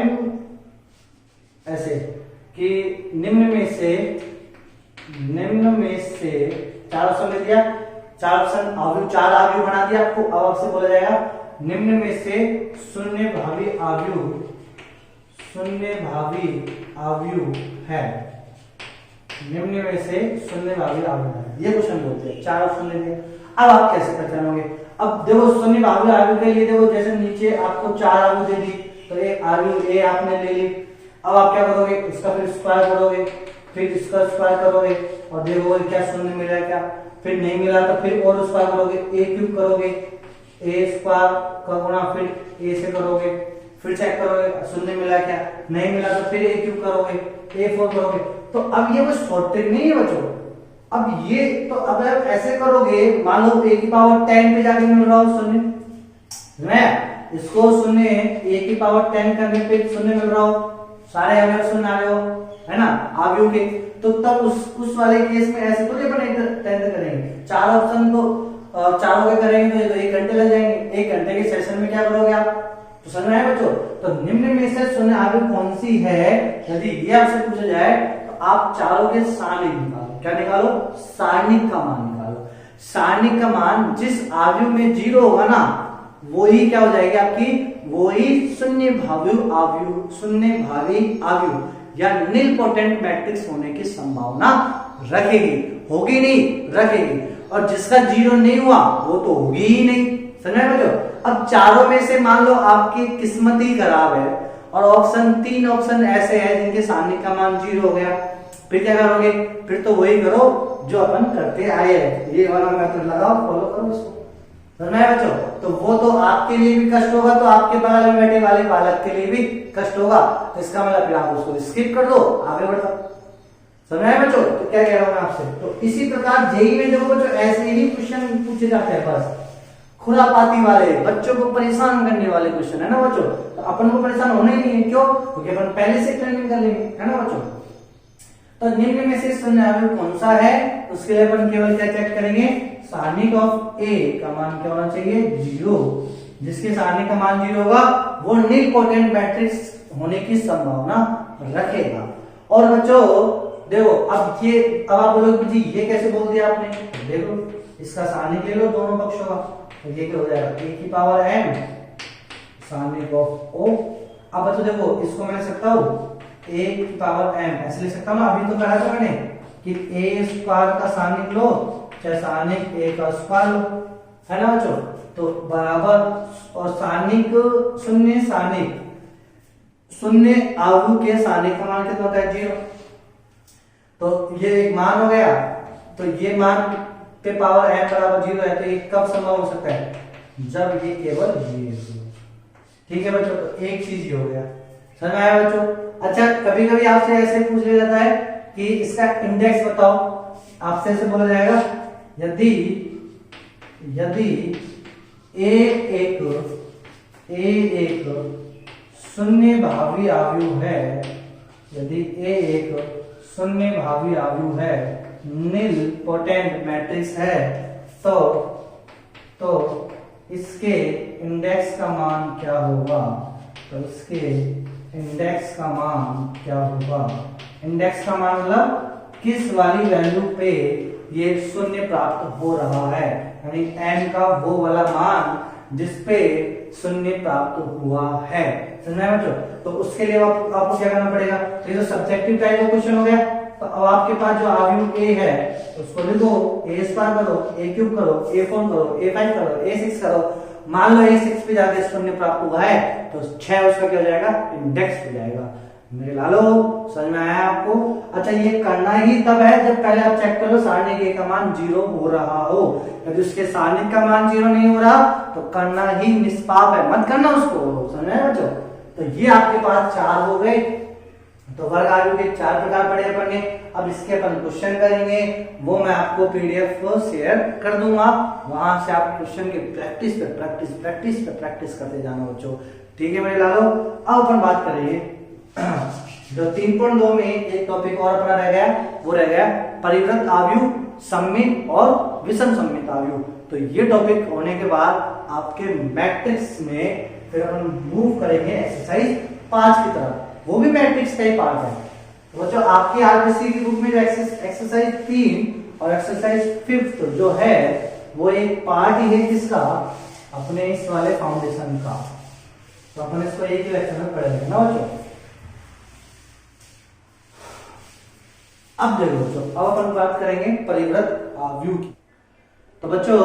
ऐसे कि निम्न में से 4 ऑप्शन दे दिया, 4 ऑप्शन आव्यूह, 4 आव्यूह बना दिया आपको। अब आपसे बोला जाएगा निम्न में से शून्य भावी आव्यूह है, निम्न में से शून्य भावी आव्यूह है, ये क्वेश्चन बोलते हैं। 4 ऑप्शन दे दिए। अब आप कैसे पहचानोगे? अब देखो शून्य भावी आव्यूह के लिए देखो, जैसे नीचे आपको 4 आव्यूह दे दी तो एक आव्यूह ए आपने ले ली। अब आप क्या करोगे, इसका फिर स्क्वायर करोगे, फिर इसका स्क्वायर करोगे और देखोगे क्या शून्य मिला क्या, फिर नहीं मिला तो फिर और स्क्वायर करोगे, ए क्यूब करोगे, ए स्क्वायर का गुणा फिर ए से करोगे, फिर चेक करोगे शून्य मिला क्या, नहीं मिला तो फिर ए क्यूब करोगे, ए 4 करोगे। तो अब ये वो शॉर्ट ट्रिक नहीं है बच्चों। अब ये तो अगर ऐसे करोगे, मान लो ए की पावर 10 पे जाके मिल रहा हो शून्य, मैं इसको शून्य ए की पावर 10 करने पे शून्य मिल रहा हो, सारे अवयव शून्य आ रहे हो, है ना आव्यूह के, तो तब उस वाले केस में ऐसे तो अपन करेंगे। 4 ऑप्शन को चारों के करेंगे तो 1 घंटे लग जाएंगे। 1 घंटे के सेशन में क्या करोगे आप? तो समझ में आया बच्चों? तो निम्न में से शून्य आव्यूह कौन सी है, यदि ये आपसे पूछा जाए तो आप चारों के सारणिक निकालो। क्या निकालो? सारणिक का मान निकालो। सारणिक का मान जिस आव्यूह में 0 होगा ना, वो ही क्या हो जाएगी आपकी, वो ही शून्य भावी आव्यूह या निलपोटेंट मैट्रिक्स होने की संभावना रखेगी। होगी नहीं, रखेगी। और जिसका 0 नहीं हुआ वो तो होगी ही नहीं। समझ में बच्चों? अब चारों में से मान लो आपकी किस्मत ही खराब है और ऑप्शन 3 ऑप्शन ऐसे हैं जिनके सारणिक का मान 0 हो गया, फिर क्या करोगे? फिर तो वही करो जो अपन करते आए हैं, ये वाला मेथड लगाओ, फॉलो करो इसको। समझ में आया बच्चों? तो वो तो आपके लिए भी कष्ट होगा, तो आपके बगल में बैठे वाले बालक के लिए भी कष्ट होगा। तो इसका मतलब फिर आप उसको स्किप कर दो, आगे बढ़ो। समझ में आया बच्चों? तो क्या कह रहा हूं मैं आपसे? तो इसी प्रकार जेईई में देखो बच्चों ऐसे ही क्वेश्चन पूछे जाते हैं, बस खुरापाती वाले, बच्चों को परेशान करने वाले क्वेश्चन, है ना बच्चों? तो अपन को परेशान होना ही नहीं है। क्यों? क्योंकि अपन पहले से ट्रेनिंग कर लेंगे, है ना बच्चों? तो निम्न में से शून्य आव्यूह कौन सा है, उसके लिए अपन केवल क्या चेक करेंगे, सारणिक ऑफ ए का मान क्या होना चाहिए, 0। जिसके सारणिक का मान 0 होगा वो निलपोटेंट मैट्रिक्स होने की संभावना रखेगा। और बच्चों देखो, अब आप बोलोगे जी ये कैसे बोल दिया आपने? देखो इसका सारणिक ले लो दोनों पक्षों का, तो ये क्या हो जाएगा, ए की पावर m सारणिक ऑफ o। अब बच्चों देखो इसको मैं लिख सकता हूँ a की पावर m, ऐसे लिख सकता हूँ ना, अभी तो कहा था मैंने कि a स्क्वायर का सारणिक लो चाहे सारणिक a का स्क्वायर लो, है ना बच्चों? तो बराबर, और सारणिक शून्य आव्यूह के सारणिक का मान कितना होता है, 0। तो ये एक मान हो गया, तो ये मान पे पावर m बराबर 0 है, तो ये कब संभव हो सकता है, जब ये केवल ये हो। ठीक है बच्चों? तो एक चीज ये हो गया। समझ में आया बच्चों? अच्छा, कभी कभी आपसे ऐसे पूछ लिया जाता है कि इसका इंडेक्स बताओ। आपसे ऐसे बोला जाएगा, यदि ए एक शून्य भावी आव्यूह है, यदि ए एक शून्य भावी आव्यूह है, निलपोटेंट मैट्रिक्स है, तो इसके इंडेक्स का मान क्या होगा? तो इसके इंडेक्स का मान क्या होगा? इंडेक्स का मान मतलब किस वाली वैल्यू पे ये शून्य प्राप्त हो रहा है, यानी n का वो वाला मान जिसपे शून्य प्राप्त हुआ है। समझ में बच्चों? तो उसके लिए आपको क्या करना पड़ेगा? तो ये तो सब्जेक्टिव टाइप का क्वेश्चन हो गया, तो अब आपके पास जो अवयव ए है उसको लिखो, ए स्क्वायर करो, ए क्यूब करो, ए 4 करो, ए 5 करो, ए 6 करो। मान लो ए 6 पे जाके शून्य प्राप्त हुआ है तो 6 उसका क्या हो जाएगा, इंडेक्स हो जाएगा। मेरे लालो समझ में आया आपको? अच्छा, ये करना ही तब है जब पहले आप चेक करो सारणी के का मान 0 हो रहा हो। यदि उसके सारणी का मान 0 नहीं हो रहा तो करना ही निष्पाप है, मत करना उसको। समझ में बच्चों? तो ये आपके पास 4 हो गए। तो वर्ग आयु के 4 प्रकार पढ़े अपन ने। अब इसके अपन क्वेश्चन करेंगे, वो मैं आपको पीडीएफ शेयर कर दूंगा, वहां से आप क्वेश्चन की प्रैक्टिस करते जाना बच्चों। ठीक है मेरे लालो? अब अपन बात करेंगे जो 3.2 में एक टॉपिक और अपना रह गया, वो रह गया परिवृत आव्यूह, सममित और विषम सममित आव्यूह। तो ये टॉपिक होने के बाद आपके मैट्रिक्स में फिर अपन मूव करेंगे एक्सरसाइज 5 की तरफ, वो भी मैट्रिक्स का ही पार्ट है। तो बच्चों आपकी आरबीसी की बुक में एक्सरसाइज 3 और एक्सरसाइज 5 जो है वो एक पार्ट ही है किसका, अपने इस वाले फाउंडेशन का। तो अपन इसको एक ही लेक्चर में पढ़ेंगे ना बच्चों। अब देखो बच्चों, अब अपन बात करेंगे परिवृत आव्यूह की। तो बच्चों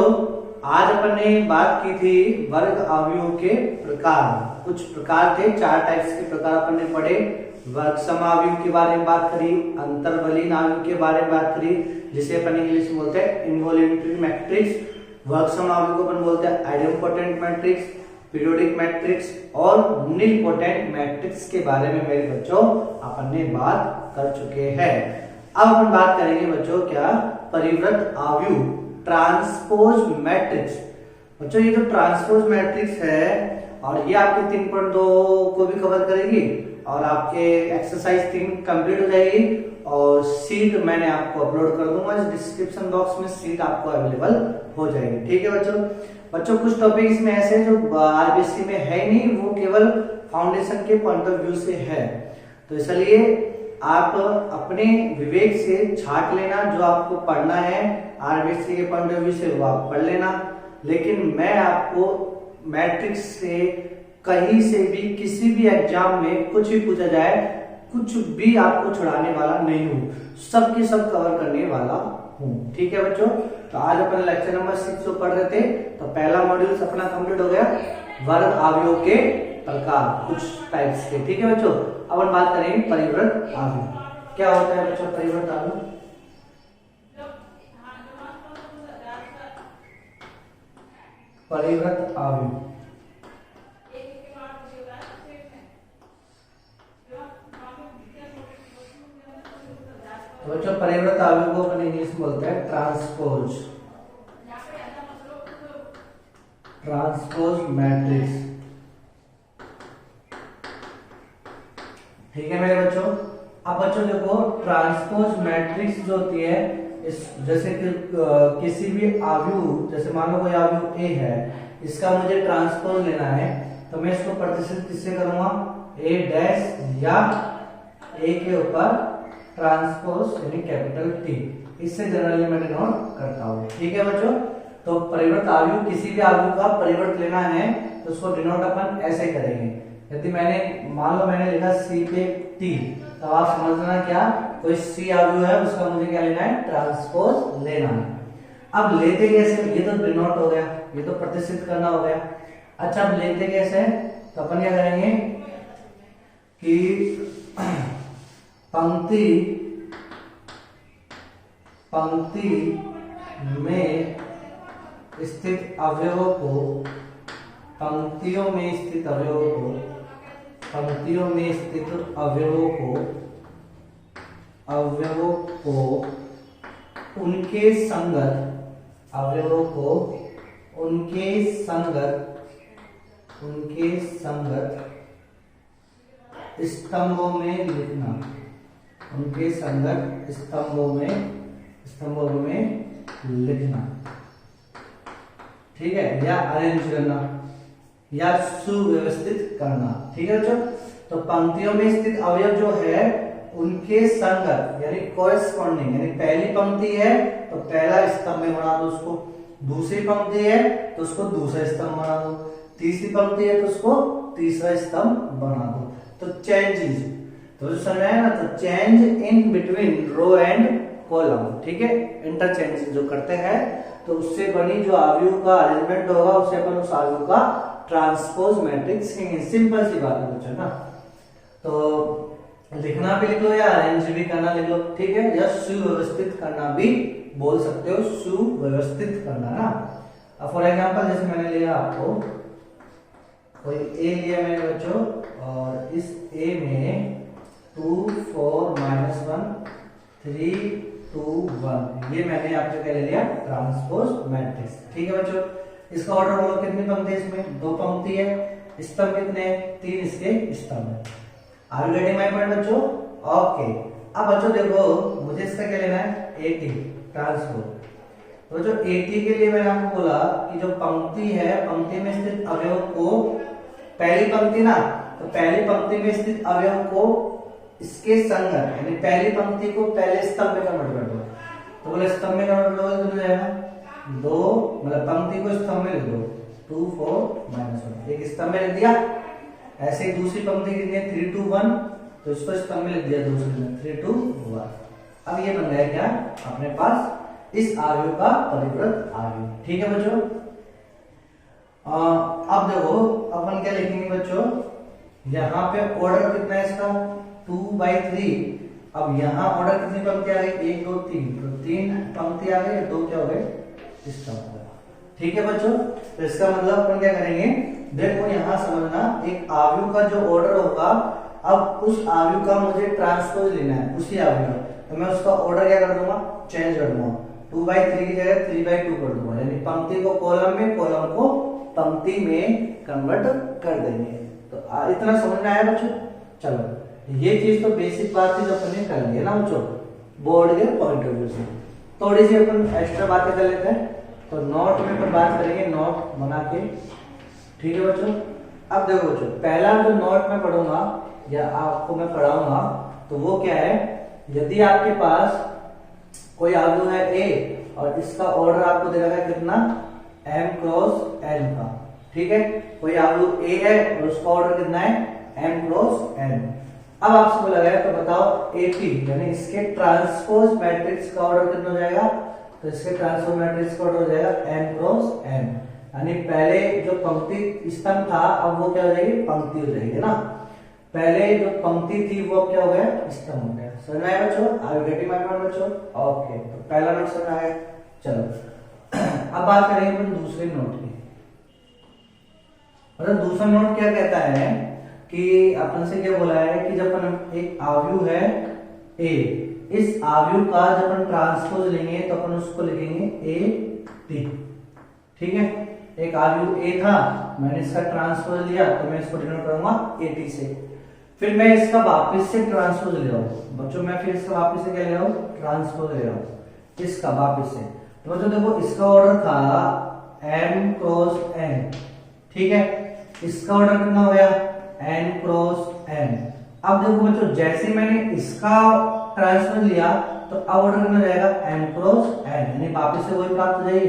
आज अपन ने बात की थी वर्ग आव्यूह के प्रकार। कुछ प्रकार थे, 4 टाइप्स के प्रकार अपन ने पढ़े। वर्ग समाव्यूह के बारे में बात करी, अंतर्बलीन आव्यूह के बारे में बात करी, जिसे अपन इंग्लिश में बोलते हैं इनवॉल्यूंटरी मैट्रिक्स। वर्ग समाव्यूह को अपन बोलते हैं आइडेम्पोटेंट मैट्रिक्स, पीरियोडिक मैट्रिक्स और नीलपोटेंट मैट्रिक्स के बारे में मेरे बच्चों अपन ने बात कर चुके हैं। अब अपन बात करेंगे बच्चों क्या, परिवृत आव्यूह, ट्रांसपोज मैट्रिक्स। बच्चों ये जो ट्रांसपोज मैट्रिक्स है और ये आपके 3.2 को भी कवर करेगी और आपके एक्सरसाइज 3 कंप्लीट हो जाएगी और सीट मैंने आपको अपलोड कर दूंगा इस डिस्क्रिप्शन बॉक्स में, सीट आपको अवेलेबल हो जाएगी। ठीक है बच्चों कुछ टॉपिक इसमें ऐसे जो आरबीसी में है ही नहीं, वो केवल फाउंडेशन के पॉइंट ऑफ व्यू से है। तो इसलिए आप अपने विवेक से छांट लेना, जो आपको पढ़ना है आरबीसी के पॉइंट ऑफ व्यू से वो आप पढ़ लेना। लेकिन मैं आपको मैट्रिक्स से कहीं से भी किसी भी एग्जाम में कुछ भी पूछा जाए, कुछ भी आपको छुड़ाने वाला नहीं हूं, सबके सब कवर करने वाला हूं। ठीक है बच्चों? तो आज अपन लेक्चर नंबर 6 जो पढ़ रहे थे, तो पहला मॉड्यूल अपना कंप्लीट हो गया, वर्ग आव्यूह के प्रकार कुछ टाइप्स के। ठीक है बच्चों? अब हम बात करेंगे परिवृत आव्यूह। क्या होता है बच्चों परिवृत आव्यूह? परिवृत आव्यूह तो बच्चों परिवृत आव्यूह को अपन इंग्लिश में बोलते हैं ट्रांसपोज मैट्रिक्स। ठीक है मेरे बच्चों? अब बच्चों देखो ट्रांसपोज मैट्रिक्स जो होती है, इस जैसे कि किसी भी आव्यूह, जैसे मान लो कोई आव्यूह ए है, इसका मुझे ट्रांसपोज लेना है, तो मैं इसको प्रतिशत किससे करूंगा, ए डैश या ए के ऊपर ट्रांसपोज यानी कैपिटल टी, इससे जनरली मैं डिनोट करता हूं। ठीक है बच्चों? तो परिवृत आव्यूह, किसी भी आव्यूह का परिवर्त लेना है तो उसको डिनोट अपन ऐसे करेंगे। यदि मैंने मान लो मैंने लिखा सी पे टी, तो आप समझना क्या, कोई सी आव्यूह है उसका मुझे क्या लेना है, ट्रांसपोज लेना है। अब लेते कैसे, ये तो डिनोट हो गया, ये तो प्रतिष्ठित करना हो गया। अच्छा अब लेते कैसे, तो अपन क्या करेंगे कि पंक्ति में स्थित अवयवों को पंक्तियों में स्थित अवयवों को उनके संगत स्तंभों में लिखना, उनके संगत स्तंभों में लिखना। ठीक है? या अरेंज करना या सुव्यवस्थित करना। ठीक है बच्चों? तो पंक्तियों में स्थित अवयव जो है उनके संगत यानी कोरेस्पॉन्डिंग, यानी पहली पंक्ति है तो पहला स्तंभ में बना दो उसको, दूसरी पंक्ति है तो उसको दूसरा स्तंभ बना दो, तीसरी पंक्ति है तो उसको तीसरा स्तंभ बना दो। तो चेंजेस तो जो समझ आया ना, तो change in between row and column, ठीक है, इंटरचेंज जो करते हैं तो उससे बनी जो आव्यूह का अरेंजमेंट होगा उसे अपन उस आव्यूह का ट्रांसपोज मैट्रिक्स कहेंगे। सिंपल सी बात है बच्चों ना। तो लिखना भी लिख लो या अरेंज भी करना लिख लो, ठीक है, या सुव्यवस्थित करना भी बोल सकते हो, सुव्यवस्थित करना ना। अब फॉर एग्जांपल जैसे मैंने लिया आपको कोई ए लिया मैंने बच्चों, और इस ए में 2 4 -1 3 2 1 ये मैंने आपको क्या ले लिया, ट्रांसपोज मैट्रिक्स, ठीक है बच्चों। इसका ऑर्डर बोलो कितनी पंक्ति है, इसमें 2 पंक्ति है, स्तंभ कितने, 3 इसके स्तंभ है। Are you getting my point बच्चों? ओके। अब बच्चों देखो मुझे इसका क्या लेना है, 80 ट्रांसपोज। तो जो 80 के लिए मैंने आपको बोला कि जो पंक्ति है, पंक्ति में स्थित अवयव को, पहली पंक्ति ना, तो पहली पंक्ति में स्थित अवयव को इसके संगत, यानी पहली पंक्ति को पहले स्तंभ में कन्वर्ट कर दो। तो बोले स्तंभ में कन्वर्ट करोगे तो जाएगा 2, मतलब पंक्ति को स्तंभ में लिख दो 2 4 -1, एक स्तंभ में लिख दिया। ऐसे ही दूसरी पंक्ति कितनी है, 3 2 1, तो इसको स्तंभ में लिख दिया दूसरी में 3 2 1। अब ये बन गया क्या अपने पास इस आव्यूह का परिवृत आव्यूह, ठीक है बच्चों। अब देखो अपन क्या लिखेंगे बच्चों, यहाँ पे ऑर्डर कितना है इसका 2/3। अब यहाँ ऑर्डर कितनी पंक्ति आ गई, 1 2 3, तो 3 पंक्ति आ गई, 2 क्या हो गए, स्तंभ, ठीक है बच्चों। तो इसका मतलब अपन क्या करेंगे, देखो यहाँ समझना, एक आव्यूह का जो ऑर्डर होगा, अब उस आव्यूह का मुझे ट्रांसपोज लेना है उसी आव्यूह, तो मैं उसका ऑर्डर क्या कर दूंगा, चेंज कर दूंगा, 2/3 की जगह 3/2 कर दूंगा, यानी पंक्ति को कॉलम में, कॉलम को पंक्ति में कन्वर्ट कर देंगे। तो इतना समझ में आया बच्चों? चलो ये चीज तो बेसिक बात थी जो अपन ने कर लिया ना बच्चों, बोर्ड के पॉइंट ऑफ व्यू से। थोड़ी सी अपन एक्स्ट्रा बातें कर लेते हैं, तो नोट में अपन बात करेंगे, नोट बना के, ठीक है बच्चों। अब देखो बच्चों, पहला जो नोट में पढ़ूंगा या आपको मैं पढ़ाऊंगा तो वो क्या है, यदि आपके पास कोई आव्यूह है ए और इसका ऑर्डर आपको दे रखा है कितना, m क्रॉस n का, ठीक है, कोई आव्यूह ए है और उसका ऑर्डर कितना है, m क्रॉस n। अब आपसे बोला गया तो बताओ AP यानी इसके ट्रांसपोज मैट्रिक्स का ऑर्डर कितना हो जाएगा, तो इसके ट्रांसपोज मैट्रिक्स का ऑर्डर हो जाएगा m क्रॉस n, यानी पहले जो पंक्ति स्तंभ था अब वो क्या हो जाएगी, पंक्ति हो जाएगी ना। पहले जो पंक्ति थी वो क्या हो गया, स्तंभ हो गया। समझ में आया बच्चों? Are you getting my point बच्चों? ओके, तो पहला नोट समझ आया। चलो अब बात करेंगे अपन दूसरे नोट की। मतलब दूसरा नोट क्या कहता है कि अपन से क्या बोला है कि जब अपन एक आव्यूह है ए, इस आव्यूह का जब अपन ट्रांसपोज लेंगे तो अपन उसको लिखेंगे ए टी, ठीक है। एक आव्यूह ए था, मैंने इसका ट्रांसपोज लिया तो मैं इसको डिनोट करूंगा ए टी से। फिर मैं इसका वापस से ट्रांसपोज ले रहा हूं बच्चों, मैं फिर इसका वापस से क्या ले रहा हूं, ट्रांसपोज ले रहा हूं इसका वापस से। तो बच्चों देखो इसका ऑर्डर था m क्रॉस n, ठीक है, इसका ऑर्डर कितना हो गया, n क्रॉस n। अब देखो बच्चों जैसे मैंने इसका ट्रांसपोज लिया तो अब ऑर्डर कितना जाएगा, m क्रॉस n, यानी वापस से वही प्राप्त हो जाएगी,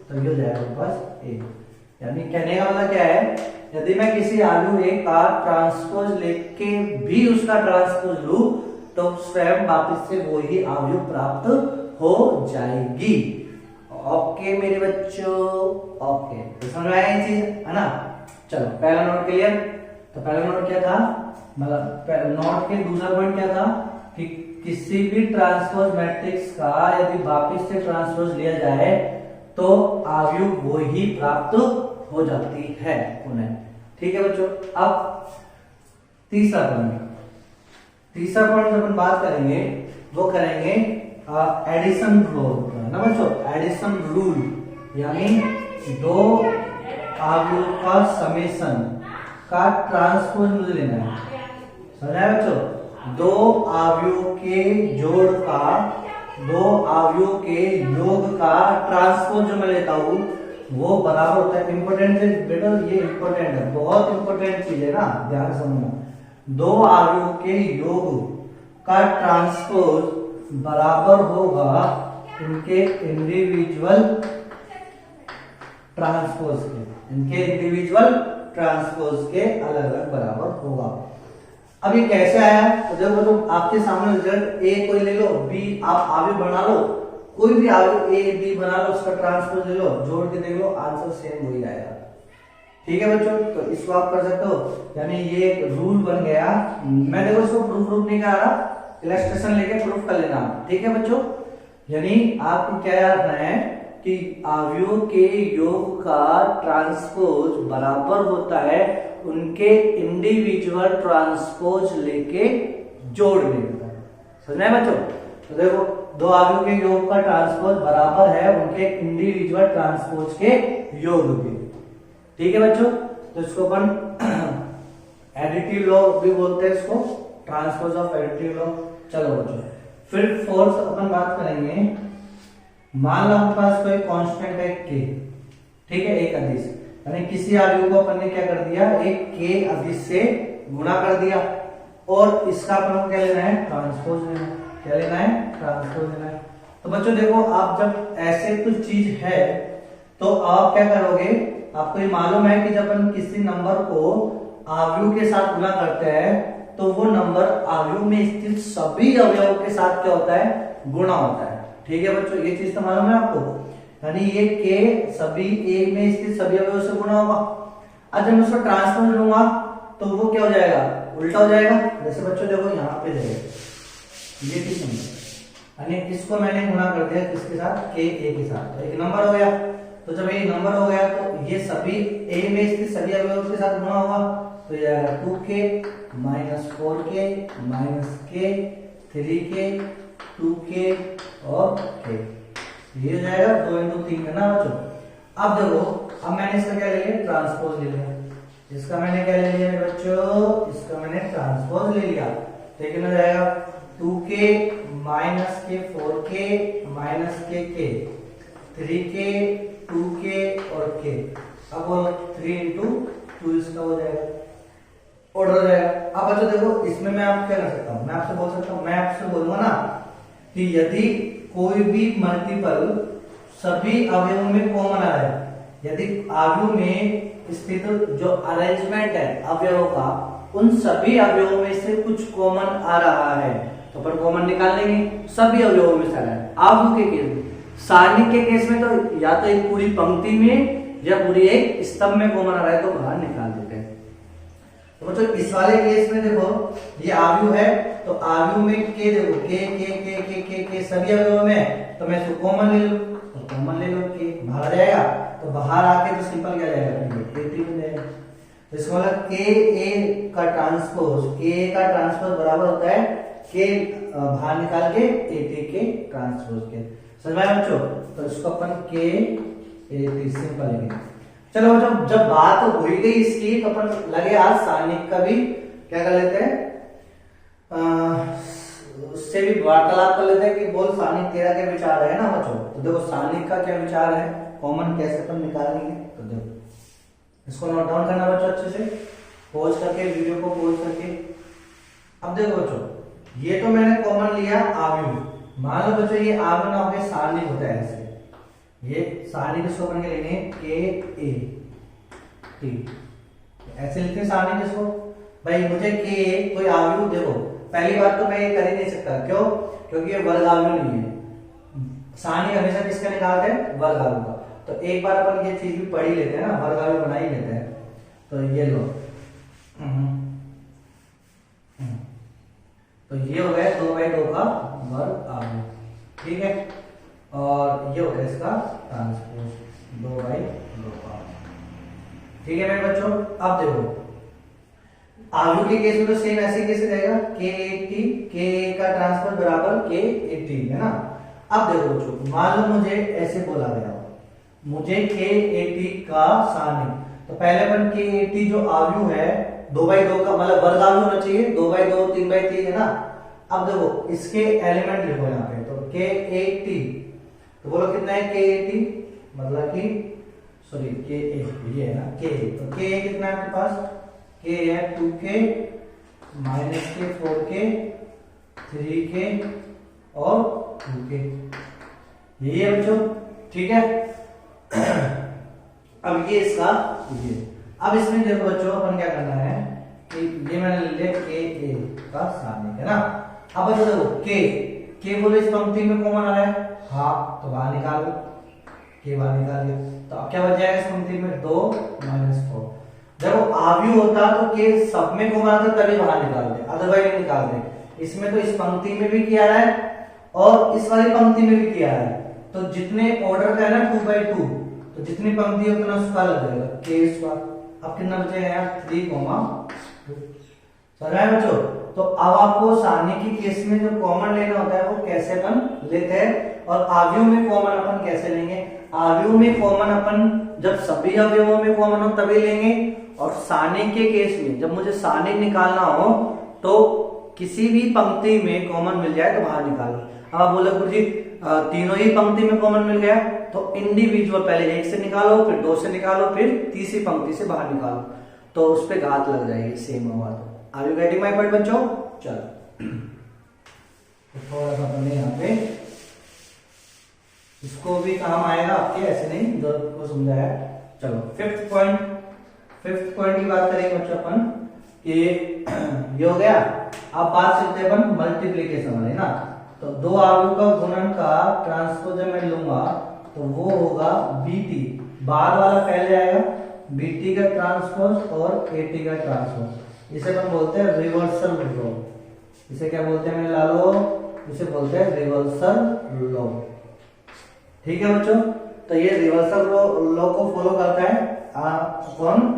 तो ये हो जाएगा बस a। यानी कहने का मतलब क्या है, यदि मैं किसी आव्यूह ए का ट्रांसपोज लेके भी उसका ट्रांसपोज लूं तो स्वयं वापस से वही आव्यूह प्राप्त हो जाएगी। ओके मेरे बच्चों, ओके, तो समझ में आया ये चीज है ना। चलो पहला नोट क्लियर। तो पहला नोट क्या था, मतलब नोट के दूसरा पॉइंट क्या था कि किसी भी ट्रांसपोज मैट्रिक्स का यदि वापस से ट्रांसपोज लिया जाए तो आव्यूह वही प्राप्त हो जाती है पुनः, ठीक है बच्चों। अब तीसरा पॉइंट जब अपन बात करेंगे वो करेंगे एडिशन रूल ना बच्चों, एडिशन रूल यानी दो आव्यूह का समेशन का ट्रांसपोज मुझे लेना है, समझा बच्चों। दो आव्यूह के जोड़ का, दो आव्यूह के योग का ट्रांसपोज जो मैं लेता हूं वो बराबर होता है, इंपोर्टेंट है बेटा, ये इंपोर्टेंट है, बहुत इंपोर्टेंट चीज है ना, ध्यान समझना। दो आव्यूह के योग का ट्रांसपोज बराबर होगा इनके इंडिविजुअल ट्रांसपोज के, इनके इंडिविजुअल ट्रांसपोज के अलग अलग बराबर होगा। अब ये कैसे आया, तो देखो बच्चों आपके सामने रिजल्ट ए कोई ले लो, बी आप आगे बना लो, कोई भी आगे ए बी बना लो, उसका ट्रांसपोज ले लो, जोड़ के देख लो, आंसर सेम वही आएगा। ठीक है बच्चों, तो इसको आप कर सकते हो, यानी ये एक रूल बन गया। मैं देखो इसको प्रूफ नहीं करा रहा, इलस्ट्रेशन लेके प्रूफ कर लेना। ठीक है बच्चों, यानी आपको क्या याद रखना है कि अवयवों के योग का ट्रांसपोज बराबर होता है उनके इंडिविजुअल ट्रांसपोज लेके जोड़ने का। समझ में बच्चों? तो देखो दो अवयवों के योग का ट्रांसपोज बराबर है उनके इंडिविजुअल ट्रांसपोज के योग के। ठीक है बच्चों, तो इसको अपन एडिटिव लॉ भी बोलते हैं, इसको ट्रांसपोज ऑफ एडिटिव लॉ। चलो बच्चों, फिर फोर्थ अपन बात करेंगे। मान लो आपके पास कोई कांस्टेंट है k, ठीक है, एक अदिश, यानी किसी अवयव को अपन ने क्या कर दिया, एक k अदिश से गुणा कर दिया, और इसका अपन को क्या लेना है, ट्रांसपोज लेना है। क्या लेना है, ट्रांसपोज लेना है। तो बच्चों देखो, आप जब ऐसे कुछ चीज है तो आप क्या करोगे, आपको ये मालूम है कि जब अपन किसी नंबर को अवयव के साथ गुणा करते हैं तो वो नंबर अवयव में स्थित सभी अवयवों के साथ क्या होता है, गुणा होता है। ठीक है बच्चों, ये चीज तो मालूम है आपको, यानी ये k सभी a में स्थित सभी अवयवों से गुणा होगा। अब जब मैं उसको ट्रांसपोज लूंगा तो वो क्या हो जाएगा, उल्टा हो जाएगा। जैसे बच्चों देखो यहाँ पे जाएगा ये किस नंबर, यानी इसको मैंने गुणा कर दिया किसके साथ, k a के साथ, तो एक नंबर हो गया। तो जब ये नंबर हो गया तो ये सभी a में स्थित सभी अवयवों के साथ गुणा होगा, तो ये आएगा 2k minus 4k minus k 3k 2k और k, ये हो जाएगा 2 into 3 है ना बच्चों। अब देखो, अब मैंने इसका क्या ले लिया, ट्रांसपोज ले लिया। इसका मैंने क्या ले लिया बच्चों, इसका मैंने ट्रांसपोज ले लिया, तो ये कितना जाएगा 2k माइनस के 4k माइनस के k 3k 2k और k। अब 3 into 2 इसका हो जाएगा, ऑर्डर हो जाएगा। अब बच्चों देखो, इसमें मैं आप क्या कर सकता हूँ, मैं आपसे बोल सकता हूँ, मैं आपसे बोलूंगा ना कि यदि कोई भी मल्टीपल सभी अवयवों में कॉमन आ रहा है, यदि अवयव में स्थित जो अरेंजमेंट है अवयवों का, उन सभी अवयवों में से कुछ कॉमन आ रहा है तो अपन कॉमन निकाल लेंगे, सभी अवयवों में से आ रहा है। अवयव के केस में, सारणी के केस में तो या तो एक पूरी पंक्ति में या पूरी एक स्तंभ में कॉमन आ रहा है तो बाहर निकाल देते हैं। तो बच्चों इस वाले केस में देखो, ये अवयव है तो अवयव में k देखो k सभी अवयवों में, तो मैं इसको कॉमन ले लूं, तो कॉमन ले लो, k बाहर जाएगा तो बाहर आके तो सिंपल क्या जाएगा, k बन जाएगा। तो इसका मतलब k का ट्रांसपोज बराबर होता है k बाहर निकाल के at के ट्रांसपोज के। समझ में आया बच्चों? तो इसको अपन k at सिंपल लेंगे। चलो बच्चों, जब बात हो ही गई इसकी तो अपन लगे आज सारणिक का भी क्या कर लेते हैं, उससे भी वार्तालाप कर लेते हैं कि बोल सारणिक तेरा क्या विचार है ना बच्चों। तो देखो सारणिक का क्या विचार है, कॉमन कैसे अपन निकालेंगे, तो देखो इसको नोट डाउन करना बच्चों अच्छे से, पॉज करके वीडियो को पॉज करके। अब देखो बच्चों, ये तो मैंने कॉमन लिया अवयव, मान लो बच्चों ये अवयव ना हो गया सारणिक होता है ऐसे, ये सारणी किसको अपन के लेंगे, k a t, ऐसे लिखते हैं सारणी किसको भाई, मुझे k a कोई अवयव देखो, पहली बात तो मैं ये कर ही नहीं सकता, क्यों, क्योंकि ये वर्ग अवयव नहीं है। सारणी हमेशा किसका निकालते हैं, वर्ग अवयव का। तो एक बार अपन ये चीज भी पढ़ ही लेते हैं ना, वर्ग अवयव बना ही लेते हैं। तो ये लो, तो ये हो गया 2/2 का वर्ग अवयव, ठीक है, और ये हो गया इसका ट्रांसपोज 2/2 का, ठीक है मेरे बच्चों। अब देखो अवयव के केस में तो सेम ऐसे कैसे रहेगा, k का ट्रांसपोज बराबर k है ना। अब देखो बच्चों, मान लो मुझे ऐसे बोला गया, मुझे k का सारणी, तो पहले अपन k जो अवयव है 2/2 का, मतलब वर्ग अवयव होना चाहिए, 2/2 3/3 है ना। अब देखो इसके एलिमेंट लिखो यहाँ पे, तो k तो बोलो कितना है k मतलब कि सॉरी k ये है ना k, तो k कितना है आपके पास, k है 2k माइनस के 4k 3k और 2k, यही है बच्चों, ठीक है। अब ये इसका ये, अब इसमें देखो बच्चों अपन क्या करना है कि ये मैंने ले लिया के ए का सानिक है ना। अब बच्चों देखो के बोले इस पंक्ति में कॉमन आ रहा है, हाँ तो बाहर निकालो, के बाहर निकाल दिया, तो अब क्या बच जाएगा इस पंक्ति में 2 - 4। जब आव्यूह होता तो के सब में कॉमन आता तभी बाहर निकाल दे, अदरवाइज नहीं निकाल दे। इसमें तो इस पंक्ति में भी किया है और इस वाली पंक्ति में भी किया है, तो जितने ऑर्डर का है ना 2/2, तो जितनी पंक्ति उतना स्क्वायर लग जाएगा के स्क्वायर। अब कितना बचेगा यार 3, 2 समझ रहे हैं बच्चों। तो अब आपको सारणी की केस में जो कॉमन लेना होता है वो कैसे अपन लेते हैं, और आव्यूह में कॉमन अपन कैसे लेंगे। आव्यूह में कॉमन अपन जब सभी अवयवों में कॉमन हो तभी लेंगे, और सारणी के केस में जब मुझे सारणी निकालना हो तो किसी भी पंक्ति में कॉमन मिल जाए तो बाहर निकालो। अब आप बोले गुरुजी तीनों ही पंक्ति में कॉमन मिल गया, तो इंडिविजुअल पहले 1 से निकालो, फिर 2 से निकालो, फिर तीसरी पंक्ति से बाहर निकालो, तो उस पे घात लग जाएगी सेम होगा। तो are you getting my point बच्चों? चलो थोड़ा सा अपने यहाँ पे इसको भी काम आएगा आपके, ऐसे नहीं जो को समझाया। चलो फिफ्थ पॉइंट की बात करेंगे बच्चों अपन कि ये हो गया। अब बात करते हैं अपन मल्टीप्लीकेशन वाले ना, तो दो आव्यूह का गुणन का ट्रांसपोज जब मैं लूंगा तो वो होगा बीटी, बाद वाला पहले आएगा, बीटी का ट्रांसपोज और एटी का ट्रांसपोज। इसे अपन बोलते हैं रिवर्सल लॉ। इसे क्या बोलते हैं मेरे लालो? इसे बोलते हैं रिवर्सल लॉ। ठीक है बच्चों, तो ये रिवर्सल लॉ को फॉलो करता है कौन?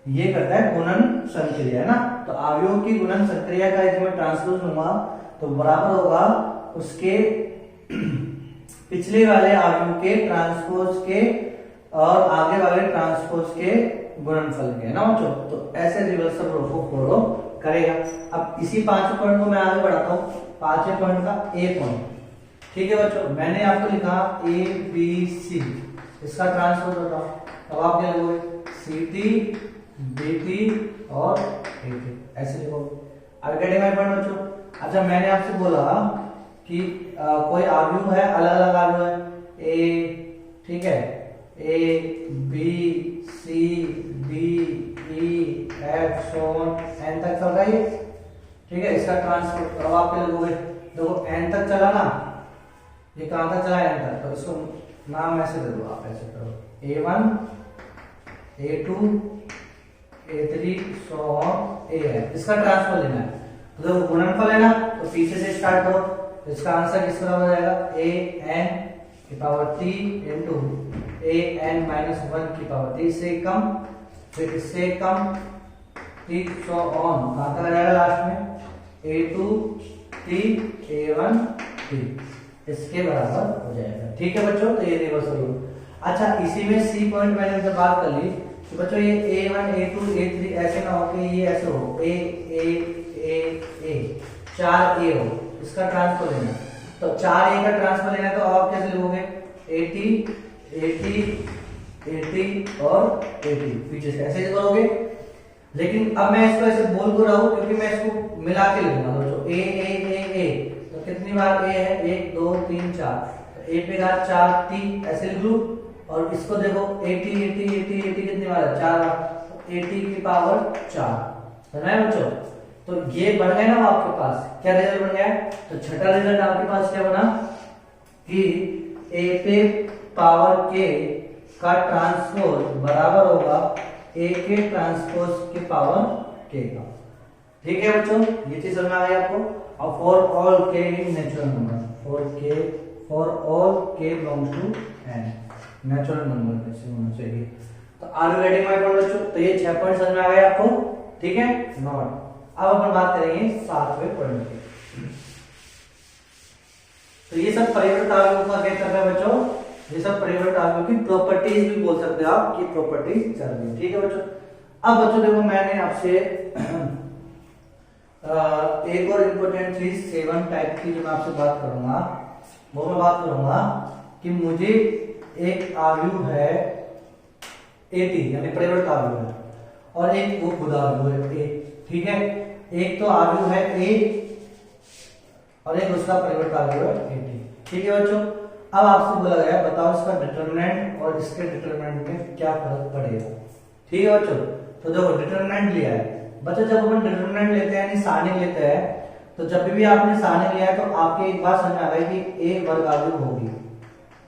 ये करता है गुणन संक्रिया है ना। तो आव्यूह की गुणन संक्रिया का यदि मैं ट्रांसपोज लूंगा तो बराबर होगा उसके पिछले वाले आव्यूह के ट्रांसपोज के और आगे वाले ट्रांसपोज के गुणनफल के, है ना बच्चों। तो ऐसे रिवर्सल लॉ को फॉलो करेगा। अब इसी 5 पॉइंट को मैं आगे बढ़ाता हूँ। 5वें पॉइंट का ए पॉइंट, ठीक है बच्चों, मैंने आपको लिखा ए बी सी, इसका ट्रांसपोज बताओ। अब आप क्या लिखोगे? सी टी, बी टी और ए टी, ऐसे लिखोगे। अब क्या डिवाइड पॉइंट बच्चों? अच्छा मैंने आपसे बोला कि कोई आव्यूह है, अलग अलग आव्यूह है, ए, ठीक है, A B C D E F so N तक चल रहा है, ठीक है। इसका ट्रांसपोज अब आप क्या लिखोगे? देखो एन तक चला ना, ये कहां तक चला? एन तक, तो इसको नाम ऐसे दे दो, आप ऐसे करो A1 A2 A3 so on ए है। इसका ट्रांसफर लेना है, तो देखो गुणनफल है ना, तो पीछे से स्टार्ट करो। इसका आंसर किस तरह हो जाएगा? ए एन की power T into A N minus 1 की पावर टी से कम, फिर इससे कम टी सो ऑन, कहां तक आ जाएगा लास्ट में? A2 टी A1 टी, इसके बराबर हो जाएगा। ठीक है बच्चों, तो ये रिवर्सल लॉ। अच्छा इसी में सी पॉइंट मैंने जब बात कर ली तो बच्चों ये A1 A2 A3 ऐसे ना हो कि ये ऐसे हो ए ए ए ए 4 ए हो, इसका ट्रांसफर लेना। तो 4 ए का ट्रांसफर लेना, तो आप कैसे लिखोगे? एटी एटी एटी और एटी, पीछे से ऐसे करोगे। लेकिन अब मैं इसको ऐसे बोल तो रहा हूं क्योंकि मैं इसको मिला के लिखूंगा दोस्तों। ए ए ए ए, तो कितनी बार ए है? 1 2 3 4, तो ए पे 4 टी ऐसे लिख लूं, और इसको देखो 80 80 80 80 कितनी बार है? 4 बार, तो 80 की पावर 4, समझ रहे हैं बच्चों। तो ये बन गया ना आपके पास, क्या रिजल्ट बन गया? तो छठा रिजल्ट आपके पास क्या बना कि ए पे पावर के का ट्रांसपोज बराबर होगा ए के ट्रांसपोज के पावर के का। ठीक है बच्चों, ये चीज समझ आ गई आपको। और for all k in natural number, for all k belongs to N, natural number कैसे होना चाहिए। तो are you getting my point बच्चों? तो ये 6 पॉइंट समझ में आ गए आपको, ठीक है। नॉट अब अपन बात करेंगे 7वें पॉइंट की। तो ये सब परिवर्त आव्यूह का क्या कर रहा है बच्चों? ये सब परिवर्त आव्यूह की प्रॉपर्टीज भी बोल सकते हो आप, की प्रॉपर्टीज चल रही है, ठीक है बच्चों। अब बच्चों देखो मैंने आपसे एक और इम्पोर्टेंट चीज 7 टाइप की जो मैं आपसे बात करूंगा, वो मैं बात करूंगा कि मुझे एक आव्यूह है एटी, यानी परिवर्त आव्यूह है, और एक वो खुद आव्यूह है ए, ठीक है। एक तो आव्यूह है ए और एक उसका परिवर्त आव्यूह है एटी, ठीक है बच्चों। अब आपसे बोला गया बताओ इसका डिटरमिनेंट और इसके डिटरमिनेंट में क्या फर्क पड़ेगा, ठीक है बच्चों। तो देखो डिटरमिनेंट लिया है, बच्चों जब अपन डिटरमिनेंट लेते हैं यानी सारणिक लेते हैं, तो जब भी आपने सारणिक लिया है तो आपके एक बात समझ आ गई कि एक वर्ग आव्यूह होगी,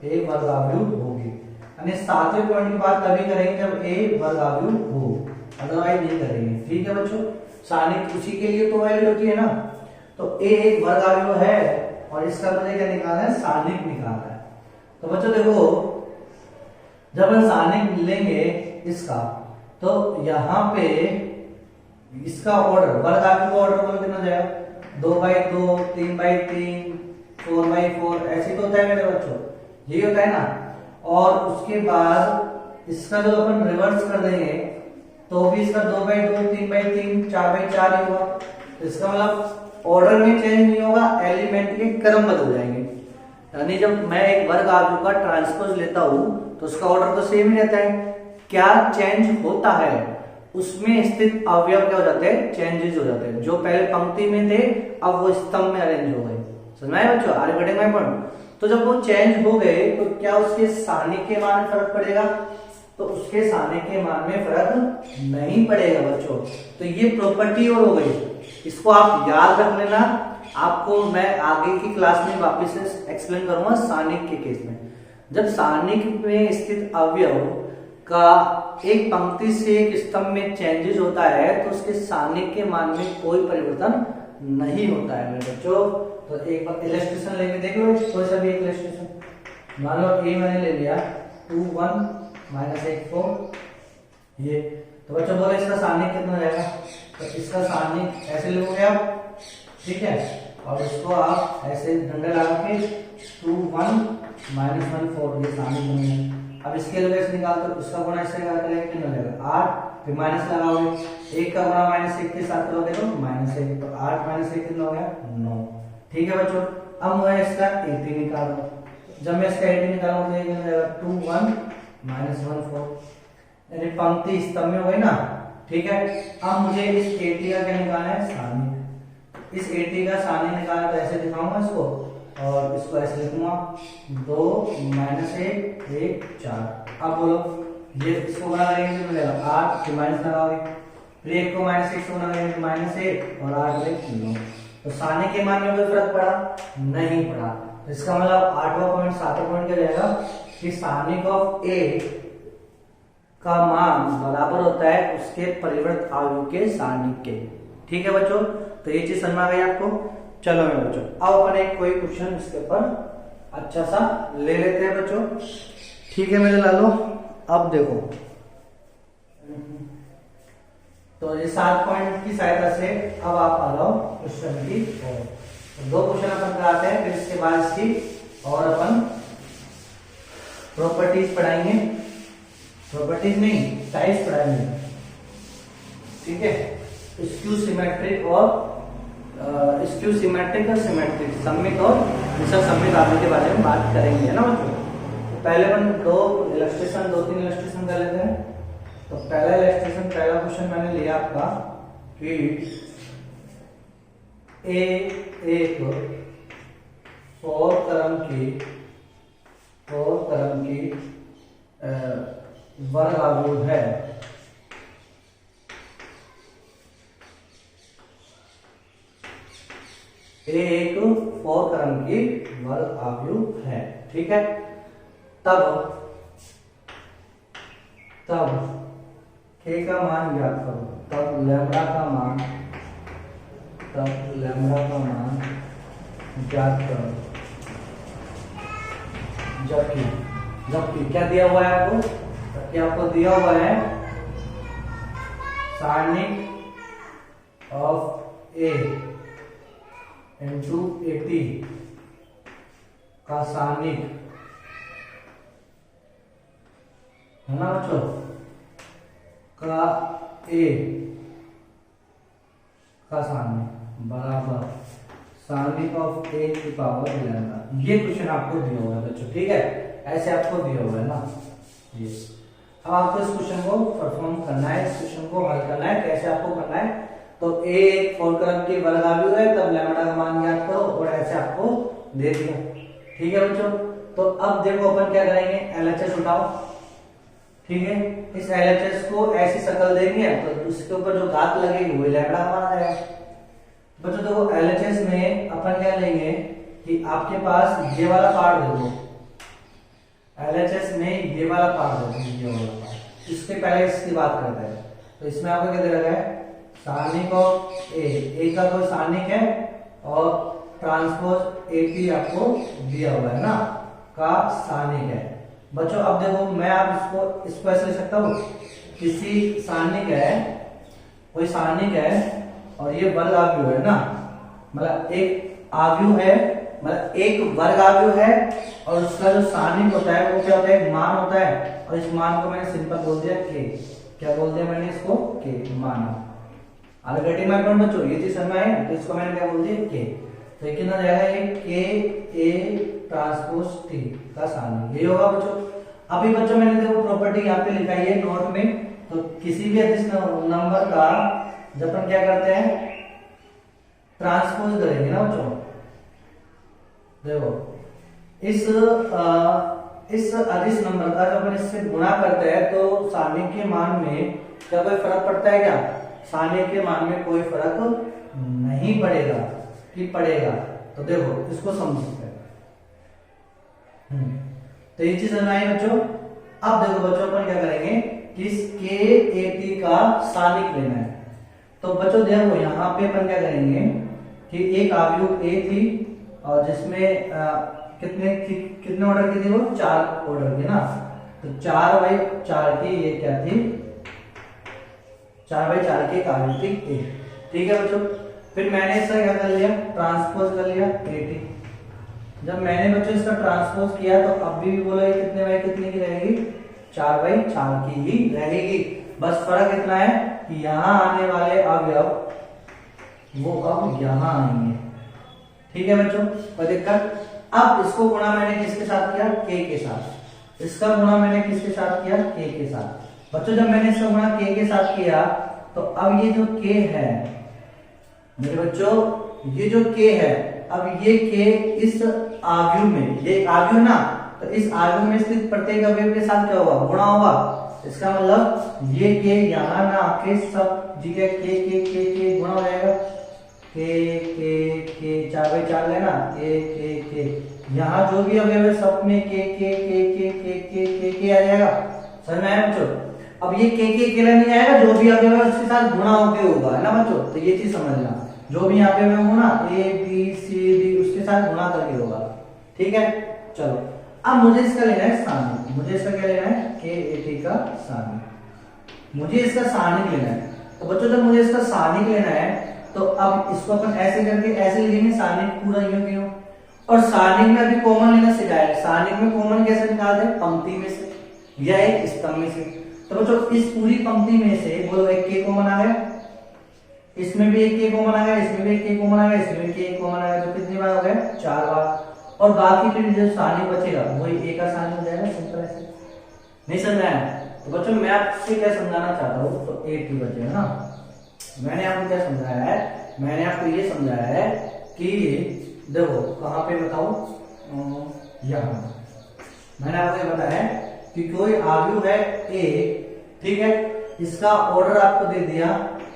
एक वर्ग आव्यूह होगी, यानी 7वें पॉइंट की बात तभी करेंगे जब एक वर्ग आव्यूह हो, अदरवाइज नहीं करेंगे। ठीक है बच्चों, सारणिक उसी के लिए तो वैलिड होती है ना। तो ए एक वर्ग आव्यूह है और इसका मुझे क्या निकालना है, सारणिक निकालना है। तो बच्चों देखो, जब हम सारणिक लेंगे इसका, तो यहाँ पे इसका ऑर्डर वर्ग आव्यूह का ऑर्डर बोल कितना जाएगा, 2/2, 3/3, 4/4, ऐसे तो होता है मेरे बच्चों, यही होता है ना। और उसके बाद इसका जो अपन रिवर्स कर देंगे तो भी इसका 2/2, 3/3, 4/4 ही होगा। तो इसका मतलब ऑर्डर में चेंज नहीं होगा, एलिमेंट के क्रम बदल जाएंगे। यानी जब मैं एक वर्ग आव्यूह का ट्रांसपोज लेता हूं तो उसका ऑर्डर तो सेम ही रहता है, क्या चेंज होता है उसमें स्थित अवयव क्या हो जाते हैं, चेंजेस हो जाते हैं। जो पहले पंक्ति में थे अब वो स्तंभ में अरेंज हो गए। समझ में आया बच्चों, are you getting my point. तो जब वो चेंज हो गए तो क्या उसके सारणिक के मान में फर्क पड़ेगा, तो उसके सारणिक के मान में फर्क नहीं पड़ेगा बच्चों। तो ये प्रॉपर्टी और हो गई, इसको आप याद रख लेना। आपको मैं आगे की क्लास में वापस से एक्सप्लेन करूंगा सारणिक के केस में। जब सारणिक में स्थित अवयव का एक पंक्ति से एक स्तंभ में चेंजेस होता है तो उसके सारणिक के मान में कोई परिवर्तन नहीं होता है मेरे बच्चों। तो एक बार इलस्ट्रेशन लेके देख लो, कोई सा भी एक इलस्ट्रेशन। मान लो ए मैंने ले लिया 2 1 -1 4 ये, तो बच्चों बोले इसका सारणिक कितना हो जाएगा, तो इसका सारणिक ऐसे लोगे आप, ठीक है, और इसको आप ऐसे डंडा लगा के 2 1 -1 4 ये सारणिक बनेगा। अब इसके लिए ऐसे निकालते हो, इसका गुणा इससे करेंगे कितना हो जाएगा 8, फिर माइनस लगाओगे, 1 का गुणा -1 के साथ करोगे तो -1, तो 8 -1 कितना हो गया 9। ठीक है बच्चों, अब मैं इसका 80 निकालो। जब मैं इसका 80 निकालूंगा तो ये कितना हो जाएगा 2 1 -1 4, यानी पंक्ति स्तंभ में हो गई ना। ठीक है, अब मुझे इस 80 का क्या निकालना है, सारणिक। इस 80 का सारणिक निकालना तो ऐसे दिखाऊंगा इसको, और इसको ऐसे लिखूंगा 2 -1 1 4। अब बोलो ये इसको बना लेंगे तो मिलेगा 8, फिर माइनस लगाओगे, फिर 1 को -1 से बना लेंगे -1 और 8 में 9। तो सारणिक के मान में कोई फर्क पड़ा नहीं पड़ा। तो इसका मतलब 8वां पॉइंट 7वां पॉइंट क्या जाएगा कि सारणिक ऑफ ए का मान बराबर होता है उसके परिवर्त आव्यूह के सारणिक के। ठीक है बच्चों, तो ये चीज समझ में आ गई आपको। चलो मेरे बच्चों, अब अपन एक कोई क्वेश्चन इसके ऊपर अच्छा सा ले लेते हैं बच्चों। ठीक है मेरे लालो, अब देखो, तो ये 7 पॉइंट की सहायता से अब आप आ जाओ क्वेश्चन की ओर। तो 2 क्वेश्चन अपन कराते हैं, फिर इसके बाद इसकी और अपन प्रॉपर्टीज पढ़ाएंगे, प्रॉपर्टीज नहीं टाइप्स पढ़ाएंगे। ठीक है, स्क्यू सिमेट्रिक और स्क्यू सिमेट्रिक और सिमेट्रिक, सममित और विषम सममित आव्यूह के बारे में बात करेंगे, है ना बच्चों। तो पहले अपन 2-3 इलस्ट्रेशन कर लेते हैं। तो पहला इलस्ट्रेशन, पहला क्वेश्चन मैंने लिया आपका कि ए एक 4 क्रम की वर्ग आव्यूह है। एक 4 क्रम की वर्ग आव्यूह है। ठीक है, तब k का मान ज्ञात करो, तब लैम्ब्डा का मान ज्ञात करो। जबकि क्या दिया हुआ है आपको, जबकि आपको दिया हुआ है सारणिक ऑफ ए इंटू 80 का सारणिक, है ना बच्चों, का ए का सारणिक बराबर सारणिक ऑफ ए की पावर लैम्डा। ये क्वेश्चन आपको दिया हुआ है बच्चों। ठीक है, ऐसे आपको दिया हुआ है ना ये। अब आपको इस क्वेश्चन को परफॉर्म करना है, इस क्वेश्चन को हल करना है। कैसे आपको करना है, तो ए एक 4 क्रम की वर्ग आव्यूह है, तब लैम्डा का मान ज्ञात करो, और ऐसे आपको दे दिया। ठीक है बच्चों, तो अब देखो अपन क्या करेंगे, एलएचएस उठाओ। ठीक है। इस LHS को ऐसी शक्ल देंगे तो उसके ऊपर जो घात लगेगी वो लैम्डा माना जाएगा। बच्चों देखो LHS में अपन क्या लेंगे कि आपके पास ये वाला पार्ट देखो, LHS में ये वाला पार्ट देखो, ये वाला पार्ट, इसके पहले इसकी बात करते हैं। तो इसमें आपको क्या दे रखा है, सारणिक ऑफ ए का कोई सारणिक है और ट्रांसपोज AP आपको दिया हुआ है ना, का सारणिक है। बच्चों अब देखो मैं आप इसको ऐसे लिख सकता हूँ, किसी सारणिक है, कोई सारणिक है और ये वर्ग आव्यूह है ना, मतलब एक आव्यूह है, मतलब एक वर्ग आव्यूह है और उसका जो सारणिक होता है वो क्या होता है, एक मान होता है। और इस मान को मैंने सिंपल बोल दिया के, क्या बोल दिया मैंने इसको, के मान। आगे माइक्रोन बच्चों ये चीज समझ आए, तो इसको मैंने क्या बोल दिया, के। तो ये कितना जाएगा, ये के ए ट्रांसपोज टी का सारणिक, ये होगा बच्चों। अभी बच्चों मैंने देखो प्रॉपर्टी यहाँ पे लिखा है नोट में, तो किसी भी अदिश नंबर का जब अपन क्या करते हैं, ट्रांसपोज करेंगे ना बच्चों, देखो इस अदिश नंबर का जब अपन इससे गुणा करते हैं तो सारणिक के मान में क्या कोई फर्क पड़ता है क्या, सारणिक के मान में कोई फर्क नहीं पड़ेगा कि पड़ेगा। तो देखो इसको समझते हैं, तो ये चीज समझ आई बच्चों। अब देखो बच्चों अपन क्या करेंगे कि इस KAT का सारणिक लेना है। तो बच्चों देखो यहाँ पे अपन क्या करेंगे कि एक आव्यूह A थी और जिसमें कितने ऑर्डर की थी वो, 4 ऑर्डर की ना, तो 4/4 की ये क्या थी, 4/4 की एक आव्यूह थी A, ठीक है बच्चों। फिर मैंने इसका क्या कर लिया, ट्रांसपोज कर लिया AT। जब मैंने बच्चों इसका ट्रांसपोज किया तो अब भी बोलो ये कितने बाई कितने की रहेगी, 4/4 की ही रहेगी। बस फर्क इतना है कि यहाँ आने वाले अवयव वो अब यहाँ आएंगे, ठीक है बच्चों, कोई दिक्कत। अब इसको गुणा मैंने किसके साथ किया, K के साथ। इसका गुणा मैंने किसके साथ किया, K के साथ। बच्चों जब मैंने इसका गुणा K के साथ किया तो अब ये जो K है मेरे बच्चों, ये जो K है, अब ये K इस आव्यूह में, ये आव्यूह ना, तो इस आव्यूह में स्थित प्रत्येक अवयव के साथ क्या होगा, गुणा होगा। इसका मतलब ये K यहाँ ना आके सब जगह K गुणा हो जाएगा, K 4/4 लेना, K यहाँ जो भी अवयव है सब में K आ जाएगा, समझ में आया बच्चों। अब ये K अकेला नहीं आएगा, जो भी अवयव है उसके साथ गुणा होके होगा, है ना बच्चों। तो ये चीज समझना, जो भी यहाँ पे मैं हूं ना A B C D उसके साथ गुणा करके होगा, ठीक है। चलो अब मुझे इसका लेना है सारणिक, मुझे इसका क्या लेना है, KAT का सारणिक, मुझे इसका सारणिक लेना है। तो बच्चों जब मुझे इसका सारणिक लेना है तो अब इसको अपन ऐसे करके ऐसे लिखेंगे, सारणिक पूरा यूं क्यों, और सारणिक में अभी कॉमन लेना सिखाया है। सारणिक में कॉमन कैसे निकालते हैं, पंक्ति में से या एक स्तंभ में से। तो बच्चों इस पूरी पंक्ति में से बोलो एक K कॉमन आ गया, इसमें भी एक K कॉमन आ गया, इसमें भी एक K कॉमन आ गया, इसमें भी एक कॉमन आ गया, तो कितनी बार हो गया, 4 बार। और बाकी फिर जो सारणिक बचेगा वही A का सारणिक हो जाएगा, सिंपल ऐसे। नहीं समझ में आया? तो बच्चों मैं आपसे क्या समझाना चाहता हूँ, तो A2 बचेगा ना। मैंने आपको क्या समझाया है, मैंने आपको ये समझाया है कि देखो कहाँ पे बताऊं, यहाँ मैंने आपको ये बताया है कि कोई आव्यूह है A, ठीक है, इसका ऑर्डर आपको दे दिया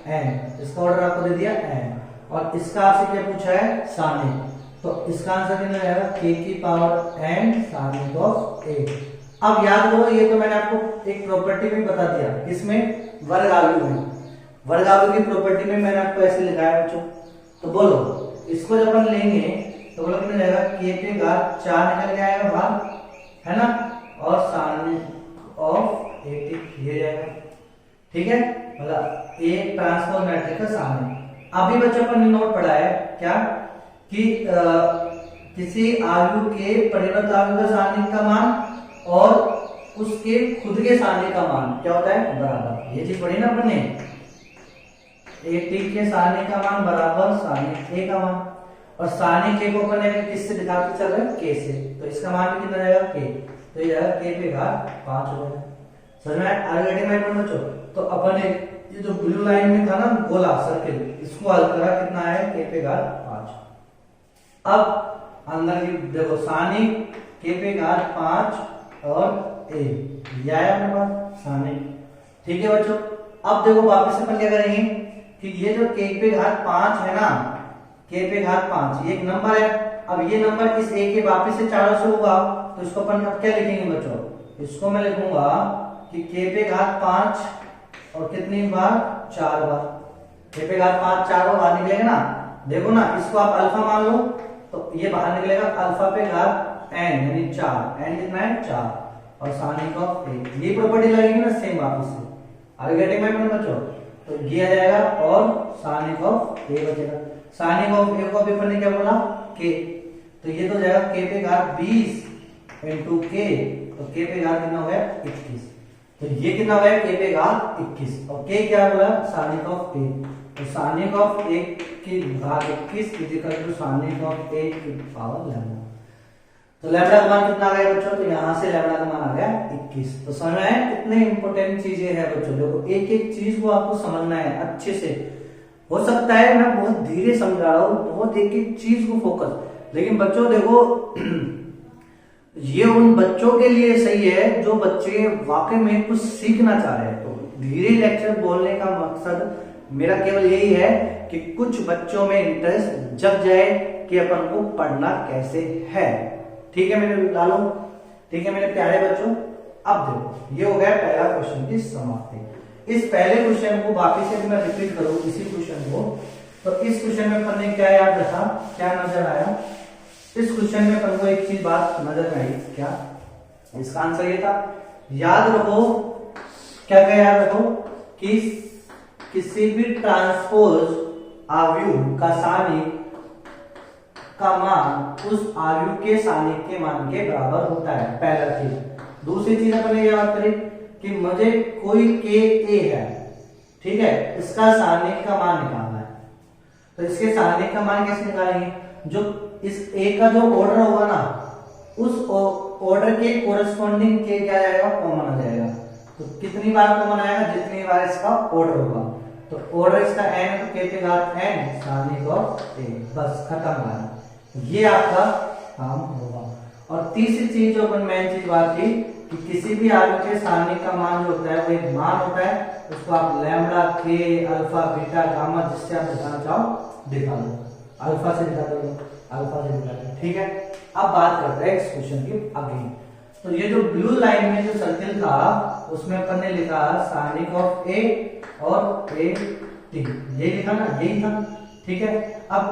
n, इसका ऑर्डर आपको दे दिया n, और इसका आपसे क्या पूछा है, सारणिक। तो इसका आंसर कितना रहेगा, K की पावर n सारणिक ऑफ A। अब याद करो ये तो मैंने आपको एक प्रॉपर्टी में बता दिया, इसमें वर्ग आव्यूह में, वर्ग आव्यूह की प्रॉपर्टी में मैंने आपको ऐसे लिखा है बच्चों। तो बोलो इसको जब हम लेंगे तो बोलो कितना रहेगा, K पे घात 4 निकल के आएगा बाहर, है ना, और सारणिक ऑफ AT ये जाएगा, ठीक है, मतलब एक ट्रांसपोज मैट्रिक्स का सारणिक। अभी बच्चों पर नोट पढ़ा है क्या कि किसी आव्यूह के परिवर्त आव्यूह का सारणिक का मान और उसके खुद के सारणिक का मान क्या होता है, बराबर। ये चीज पढ़ी ना अपन ने, AT के सारणिक का मान बराबर सारणिक A का मान, और सारणिक A को अपन किससे दिखाते चल रहे हैं, K से। तो इसका मान भी कितना रहेगा, K, तो ये जाएगा K पे घात 5 हो जाएगा। समझ में आया बच्चों। तो अपन ये जो ब्लू लाइन में था ना गोला सर्किल, इसको हल करा, कितना है, K पे घात 5। अब अंदर की देखो सारणिक K पे घात 5 और A, ये आया अपने पास। सानिक। ठीक है बच्चों, अब देखो वापस अपन क्या करेंगे कि ये जो k पे घात 5 है ना, k पे घात 5 ये एक नंबर है। अब ये नंबर इस a के वापस से चारों से होगा, तो इसको अपन अब क्या लिखेंगे बच्चों, इसको मैं लिखूंगा कि k पे घात 5 और कितनी बार, 4 बार। k पे घात 5 4 बार बाहर निकलेगा ना, देखो ना, इसको आप अल्फा मान लो तो ये बाहर निकलेगा अल्फा पे घात n यानी 4, n कितना है 4 और सानिक ऑफ a, ये प्रॉपर्टी लगेगी ना सेम वापस से। आगे गेटिंग में बच्चों, तो ये आ जाएगा और सानिक ऑफ a बचेगा। सानिक ऑफ a को अभी अपन ने क्या बोला k, तो ये तो हो जाएगा k पे घात 20 इनटू k, तो k पे घात कितना हो गया 21, तो ये कितना हो गया k पे घात 21 और k क्या बोला सानिक ऑफ a, तो सानिक ऑफ 1 की घात 21 इक्वल टू सानिक ऑफ 1 की पावर लैम्डा। तो लैम्डा का मान कितना आ गया बच्चों, तो यहां से लैम्डा का मान आ गया 21। तो समझ में आया कितने इंपॉर्टेंट चीजें हैं बच्चों, देखो एक एक चीज को आपको समझना है अच्छे से। हो सकता है मैं बहुत धीरे समझा रहा हूँ, बहुत एक एक चीज को फोकस, लेकिन बच्चों देखो ये उन बच्चों के लिए सही है जो बच्चे वाकई में कुछ सीखना चाह रहे हैं। तो धीरे लेक्चर बोलने का मकसद मेरा केवल यही है कि कुछ बच्चों में इंटरेस्ट जग जाए कि अपन को पढ़ना कैसे है। ठीक है मेरे लालो, ठीक है मेरे प्यारे बच्चों। अब देखो ये हो गया पहला क्वेश्चन की समाप्ति। इस पहले क्वेश्चन को वापिस से मैं रिपीट करूं इसी क्वेश्चन को, तो इस क्वेश्चन में अपन ने क्या याद रखा, क्या नजर आया, इस क्वेश्चन में अपन को एक चीज बात नजर में आई, क्या इसका आंसर ये था, याद रखो क्या क्या याद रखो कि किसी भी ट्रांसपोज आव्यूह का सानिक का मान उस आव्यूह के सानिक के मान के बराबर होता है, पहला चीज। दूसरी चीज अपन ये याद करें कि मुझे कोई के ए है, ठीक है, इसका सानिक का मान निकालना है, तो इसके सानिक का मान कैसे निकालेंगे, जो इस ए का जो ऑर्डर होगा ना उस ऑर्डर के कोरस्पॉन्डिंग के क्या जाएगा, कॉमन आ जाएगा। तो कितनी बार कॉमन आएगा, जितनी बार इसका ऑर्डर होगा। तो ऑर्डर इसका n है तो k पे घात n सानिक ऑफ a, बस खत्म बात, ये आपका काम होगा। और तीसरी चीज जो अपन मेन चीज बात की कि किसी भी आव्यूह के सानिक का मान जो होता है वो एक मान होता है, उसको आप लैम्डा के अल्फा बीटा गामा जिससे आप दिखाना चाहो दिखा लो, अल्फा से दिखा दो, अल्फा से दिखा दो। ठीक है, अब बात करते हैं इस क्वेश्चन की आगे। तो ये जो ब्लू लाइन में जो सर्किल था उसमें अपन ने लिखा सानिक ऑफ a और a t, ये लिखा ना, यही था। ठीक है, अब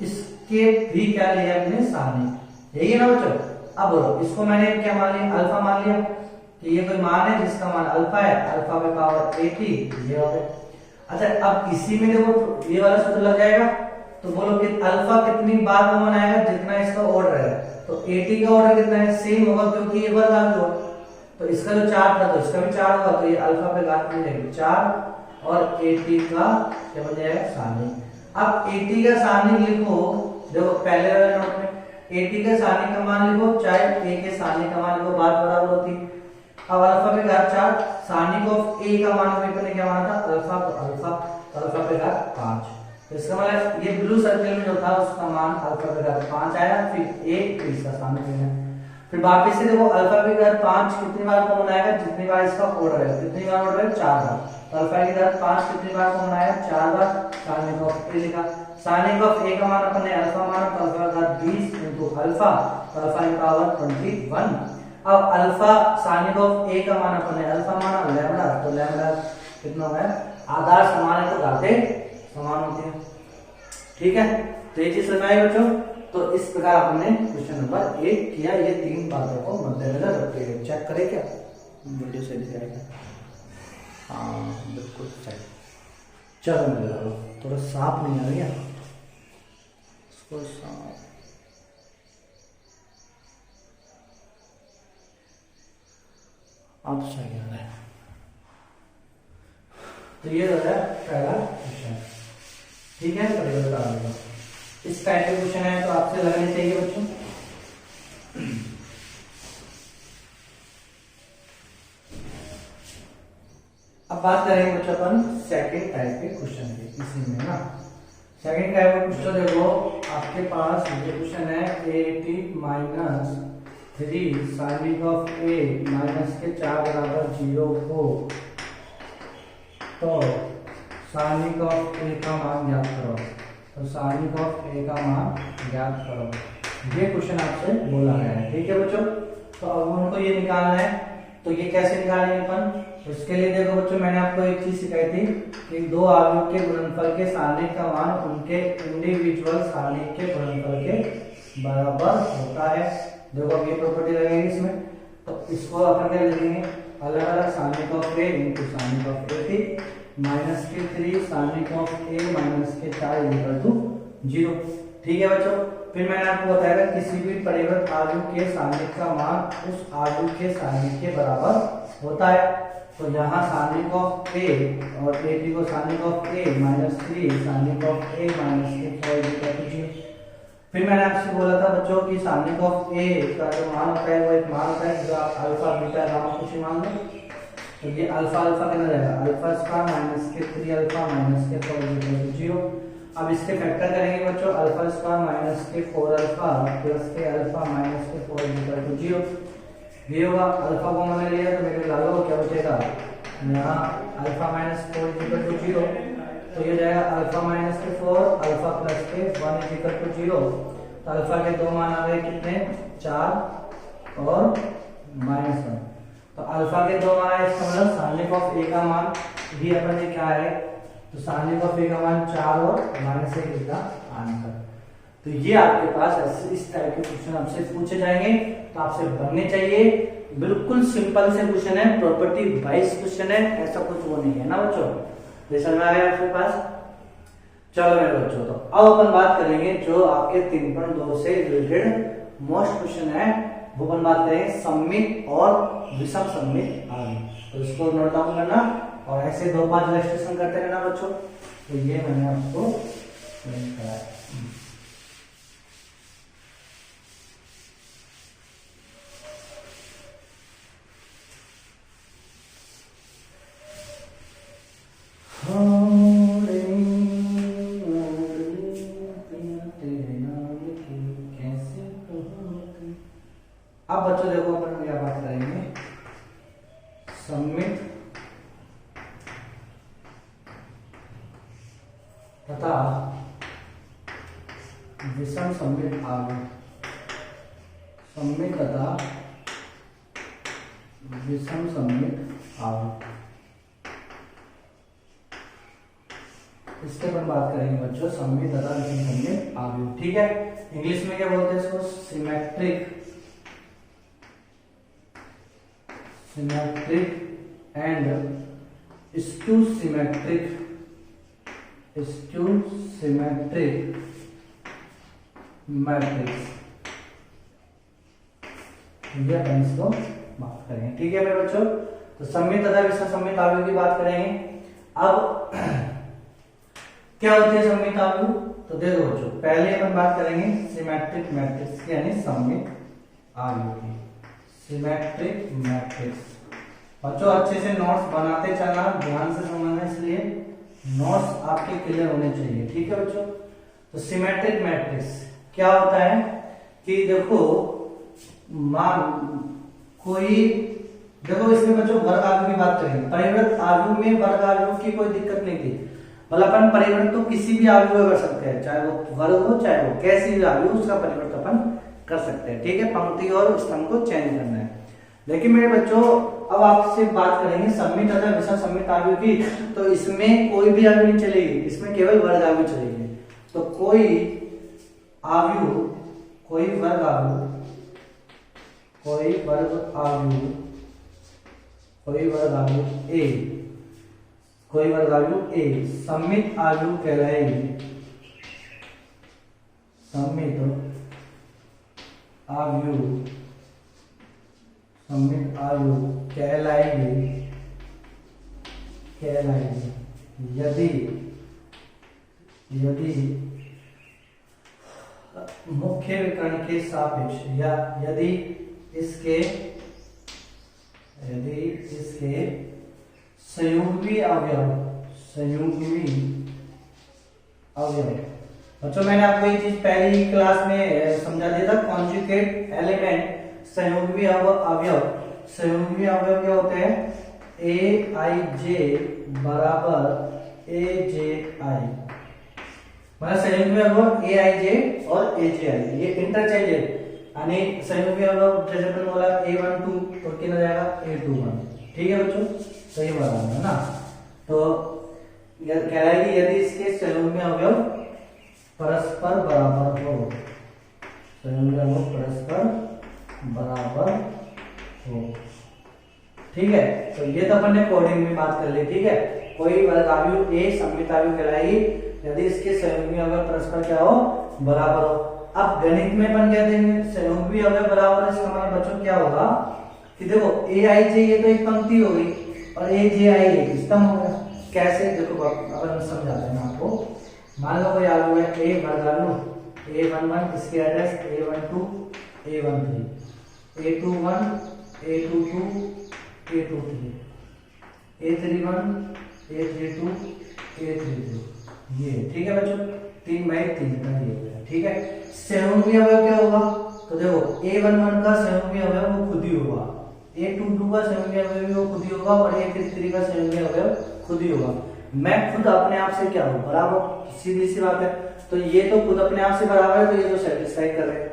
इसके भी क्या लिया अपने सानिक, यही है ना बच्चों। अब बोलो इसको मैंने क्या मान लिया, अल्फा मान लिया कि ये कोई मान है जिसका मान अल्फा है, अल्फा पे पावर a t, ये हो गया। अच्छा अब इसी में देखो ये वाला सूत्र लग जाएगा, तो बोलो कि अल्फा कितनी बार कॉमन आएगा, जितना इसका ऑर्डर है, तो AT का ऑर्डर कितना है, सेम होगा क्योंकि ये वर्ग आव्यूह है, तो इसका जो 4 था तो इसका भी 4 होगा, तो ये अल्फा पे घात बन जाएगी 4 और AT का क्या बन जाएगा सानिक। अब AT का सानिक लिखो, देखो पहले वाले नोट में AT का सानिक का मान लिखो चाहे A के सानिक का मान लिखो, बात बराबर होती। अब अल्फा पे घात 4, सानिक ऑफ A का मान हमने क्या माना था अल्फा, तो अल्फा पे घात 5, तो इसका मतलब ये ब्लू सर्किल में जो था उसका मान अल्फा पे घात 5 आया, फिर a फिर इसका सामने है। फिर वापस से देखो अल्फा पे घात 5 कितनी बार कॉमन आएगा, जितनी बार इसका ऑर्डर है, कितनी बार ऑर्डर है 4 बार, तो अल्फा के घात 5 कितनी बार कॉमन आएगा 4 बार, सानिक ऑफ a लिखा। सानिक ऑफ a का मान अपन ने अल्फा माना, तो अल्फा का घात 20 इनटू अल्फा, तो अल्फा की पावर 21। अब अल्फा सानिक ऑफ a का मान अपन ने अल्फा माना लैम्डा, तो लैम्डा कितना हो गया, आधार समान है तो घातें समान होती है। ठीक है, तो ये चीज समझ आई बच्चों। तो इस प्रकार हमने क्वेश्चन नंबर 1 किया, ये 3 बातों को मद्देनजर रखते हुए चेक करें क्या वीडियो सही दिखाएगा, हाँ बिल्कुल सही। चलो मेरे थोड़ा साफ नहीं आ रही है, इसको साफ, अब सही आ रहा है। तो ये हो गया पहला क्वेश्चन। ठीक है, इस टाइप के क्वेश्चन है तो आपसे लगने चाहिए बच्चों। अब बात करेंगे बच्चों अपन सेकंड टाइप के क्वेश्चन की, इसी में ना सेकंड टाइप का क्वेश्चन देखो आपके पास ये क्वेश्चन है 80 माइनस 3 साइनिक ऑफ ए माइनस के 4 बराबर 0 हो तो साइनिक ऑफ ए का मान ज्ञात करो। तो साइनिक ऑफ ए का मान ज्ञात करो, ये क्वेश्चन आपसे बोला गया है। ठीक है बच्चों, तो अब उनको ये निकालना है, तो ये कैसे निकालेंगे अपन? तो इसके लिए देखो बच्चों, मैंने आपको एक चीज सिखाई थी कि दो आव्यूह के गुणनफल के सारणिक का मान उनके इंडिविजुअल सारणिक के गुणनफल के बराबर होता है। देखो अब ये प्रॉपर्टी लगेगी इसमें, तो इसको अपन क्या लिखेंगे, अलग अलग सारणिक ऑफ ए इनटू सारणिक ऑफ ए थी माइनस के 3 सारणिक ऑफ ए माइनस के 4 इक्वल टू 0। ठीक है बच्चों, फिर मैंने आपको बताया किसी भी परिवर्त आव्यूह के सारणिक का मान उस आव्यूह के सारणिक के बराबर होता है। तो यहाँ सारणिक ऑफ ए और ए को सारणिक ऑफ ए माइनस 3 सारणिक ऑफ ए माइनस के 4 इक्वल टू 0। फिर मैंने आपसे बोला था बच्चों कि सारणिक ऑफ ए का जो मान होता है वो एक मान होता है जो आप अल्फा बीटा गामा कुछ मान लो, तो ये अल्फा अल्फा कितना रहेगा, अल्फा स्क्वायर माइनस के 3 अल्फा माइनस के 4 इक्वल टू 0। अब इसके फैक्टर करेंगे बच्चों, अल्फा स्क्वायर माइनस के 4 अल्फा प्लस के अल्फा माइनस के 4 इक्वल टू 0। ये होगा, अल्फा को मैंने लिया तो मेरे ला लो क्या बचेगा, यहाँ अल्फा माइनस 4 इक्वल टू 0, तो ये जाएगा अल्फा माइनस के 4 अल्फा प्लस के 1 इक्वल टू 0। तो अल्फा के दो मान आ गए कितने, 4 और -1। तो अल्फा के दो मान आए, इसका मतलब सारणिक ऑफ ए का मान भी अपन ने क्या है, तो सारणिक ऑफ ए का मान 4 और -1 इसका आंसर। तो ये आपके पास इस तरह के क्वेश्चन आपसे पूछे जाएंगे, तो आपसे बनने चाहिए। बिल्कुल सिंपल से क्वेश्चन है, प्रॉपर्टी वाइज क्वेश्चन है, ऐसा कुछ वो नहीं है ना बच्चों। समझ में आ गया आपके पास? चलो मेरे बच्चों, तो अब अपन बात करेंगे जो आपके 3.2 से रिलेटेड मोस्ट क्वेश्चन है, वो अपन बात करेंगे सममित और विषम सममित आव्यूह। तो इसको नोट डाउन करना और ऐसे 2-5 इलस्ट्रेशन करते रहना बच्चों। तो ये मैंने आपको कराया। अब बच्चों देखो अपन क्या बात करेंगे, सममित तथा विषम सममित आव्यूह। सममित तथा विषम सममित आव्यूह, इसके पर बात करेंगे बच्चों, सममित तथा विषम सममित आव्यूह। ठीक है, इंग्लिश में क्या बोलते हैं इसको, symmetric and skew symmetric matrix, ये अपन इसको बात करेंगे। ठीक है मेरे बच्चों, तो सममित तथा विषम सममित आव्यूह की बात करेंगे। अब क्या होती है सममित आव्यूह, तो देखो बच्चों, पहले अपन बात करेंगे सिमेट्रिक मैट्रिक्स की, यानी सममित आव्यूह की। सिमेट्रिक मैट्रिक्स बच्चों अच्छे से नोट्स बनाते चलना, ध्यान से समझना, इसलिए नोट्स आपके क्लियर होने चाहिए। ठीक है बच्चों, तो सिमेट्रिक मैट्रिक्स क्या होता है कि देखो मान कोई, देखो इसमें बच्चों वर्ग आव्यूह की बात करेंगे। परिवर्त आव्यूह में वर्ग आव्यूह की कोई दिक्कत नहीं थी, मतलब अपन परिवर्तन तो किसी भी आव्यूह में कर सकते हैं, चाहे वो वर्ग हो चाहे वो कैसी भी आव्यूह, उसका परिवर्तन अपन कर सकते हैं। ठीक है, पंक्ति और स्तंभ को चेंज करना है। लेकिन मेरे बच्चों अब आपसे बात करेंगे सममित तथा विषम सममित आव्यूह की, तो इसमें कोई भी आव्यूह नहीं चलेगी, इसमें केवल वर्ग आव्यूह चलेगी। तो कोई आव्यूह, कोई वर्ग आव्यूह ए सममित आव्यूह कहलाएगी। सममित आव्यूह कहलाएगी यदि मुख्य विकर्ण के सापेक्ष या यदि इसके संयुग्मी अवयव बच्चों मैंने आपको ये चीज पहली क्लास में समझा दिया था, कॉन्जुगेट एलिमेंट संयुग्मी अवयव क्या होते हैं? ए आई जे बराबर ए जे आई, मतलब संयुग्मी अवयव ए आई जे और ए जे आई ये इंटरचेंज है, यानी संयुग्मी अवयव जैसे अपन बोला A12 तो कितना जाएगा A21। ठीक है बच्चों, सही बोला है ना। तो कह रहा है कि यदि इसके संयुग्मी अवयव परस्पर बराबर हो, संयुग्मी अवयव परस्पर बराबर हो। ठीक है, तो ये तो अपन ने कोडिंग में बात कर ली। ठीक है, कोई वर्गाव्यू ए सममिताव्यू कहलाएगी यदि इसके संयुग्मी अवयव परस्पर क्या हो? बराबर हो। अब गणित में अपन क्या देंगे? संयुग्मी अवयव बराबर है, इसका मतलब बच्चों क्या होगा कि देखो ए आई जे ये तो एक पंक्ति हो गई और ए जे आई एक स्तंभ हो गया। कैसे? देखो अपन समझाते हैं आपको। मान लो कोई आलू है ए वर्गालू A11, इसके address A12 A13 A21 A22 A23 A31 A32 A33 ये। ठीक है बच्चों, 3 बाई 3 का ये हो गया। ठीक है, संयुग्मी अवयव क्या होगा? तो देखो A11 का संयुग्मी अवयव वो खुद ही होगा, A22 का संयुग्मी अवयव वो खुद ही होगा और A33 का संयुग्मी अवयव खुद ही होगा। मैं खुद अपने आप से क्या हूं? बराबर, सीधी सी बात है। तो ये तो खुद अपने आप से बराबर है, तो ये तो सेटिस्फाई कर रहे हैं।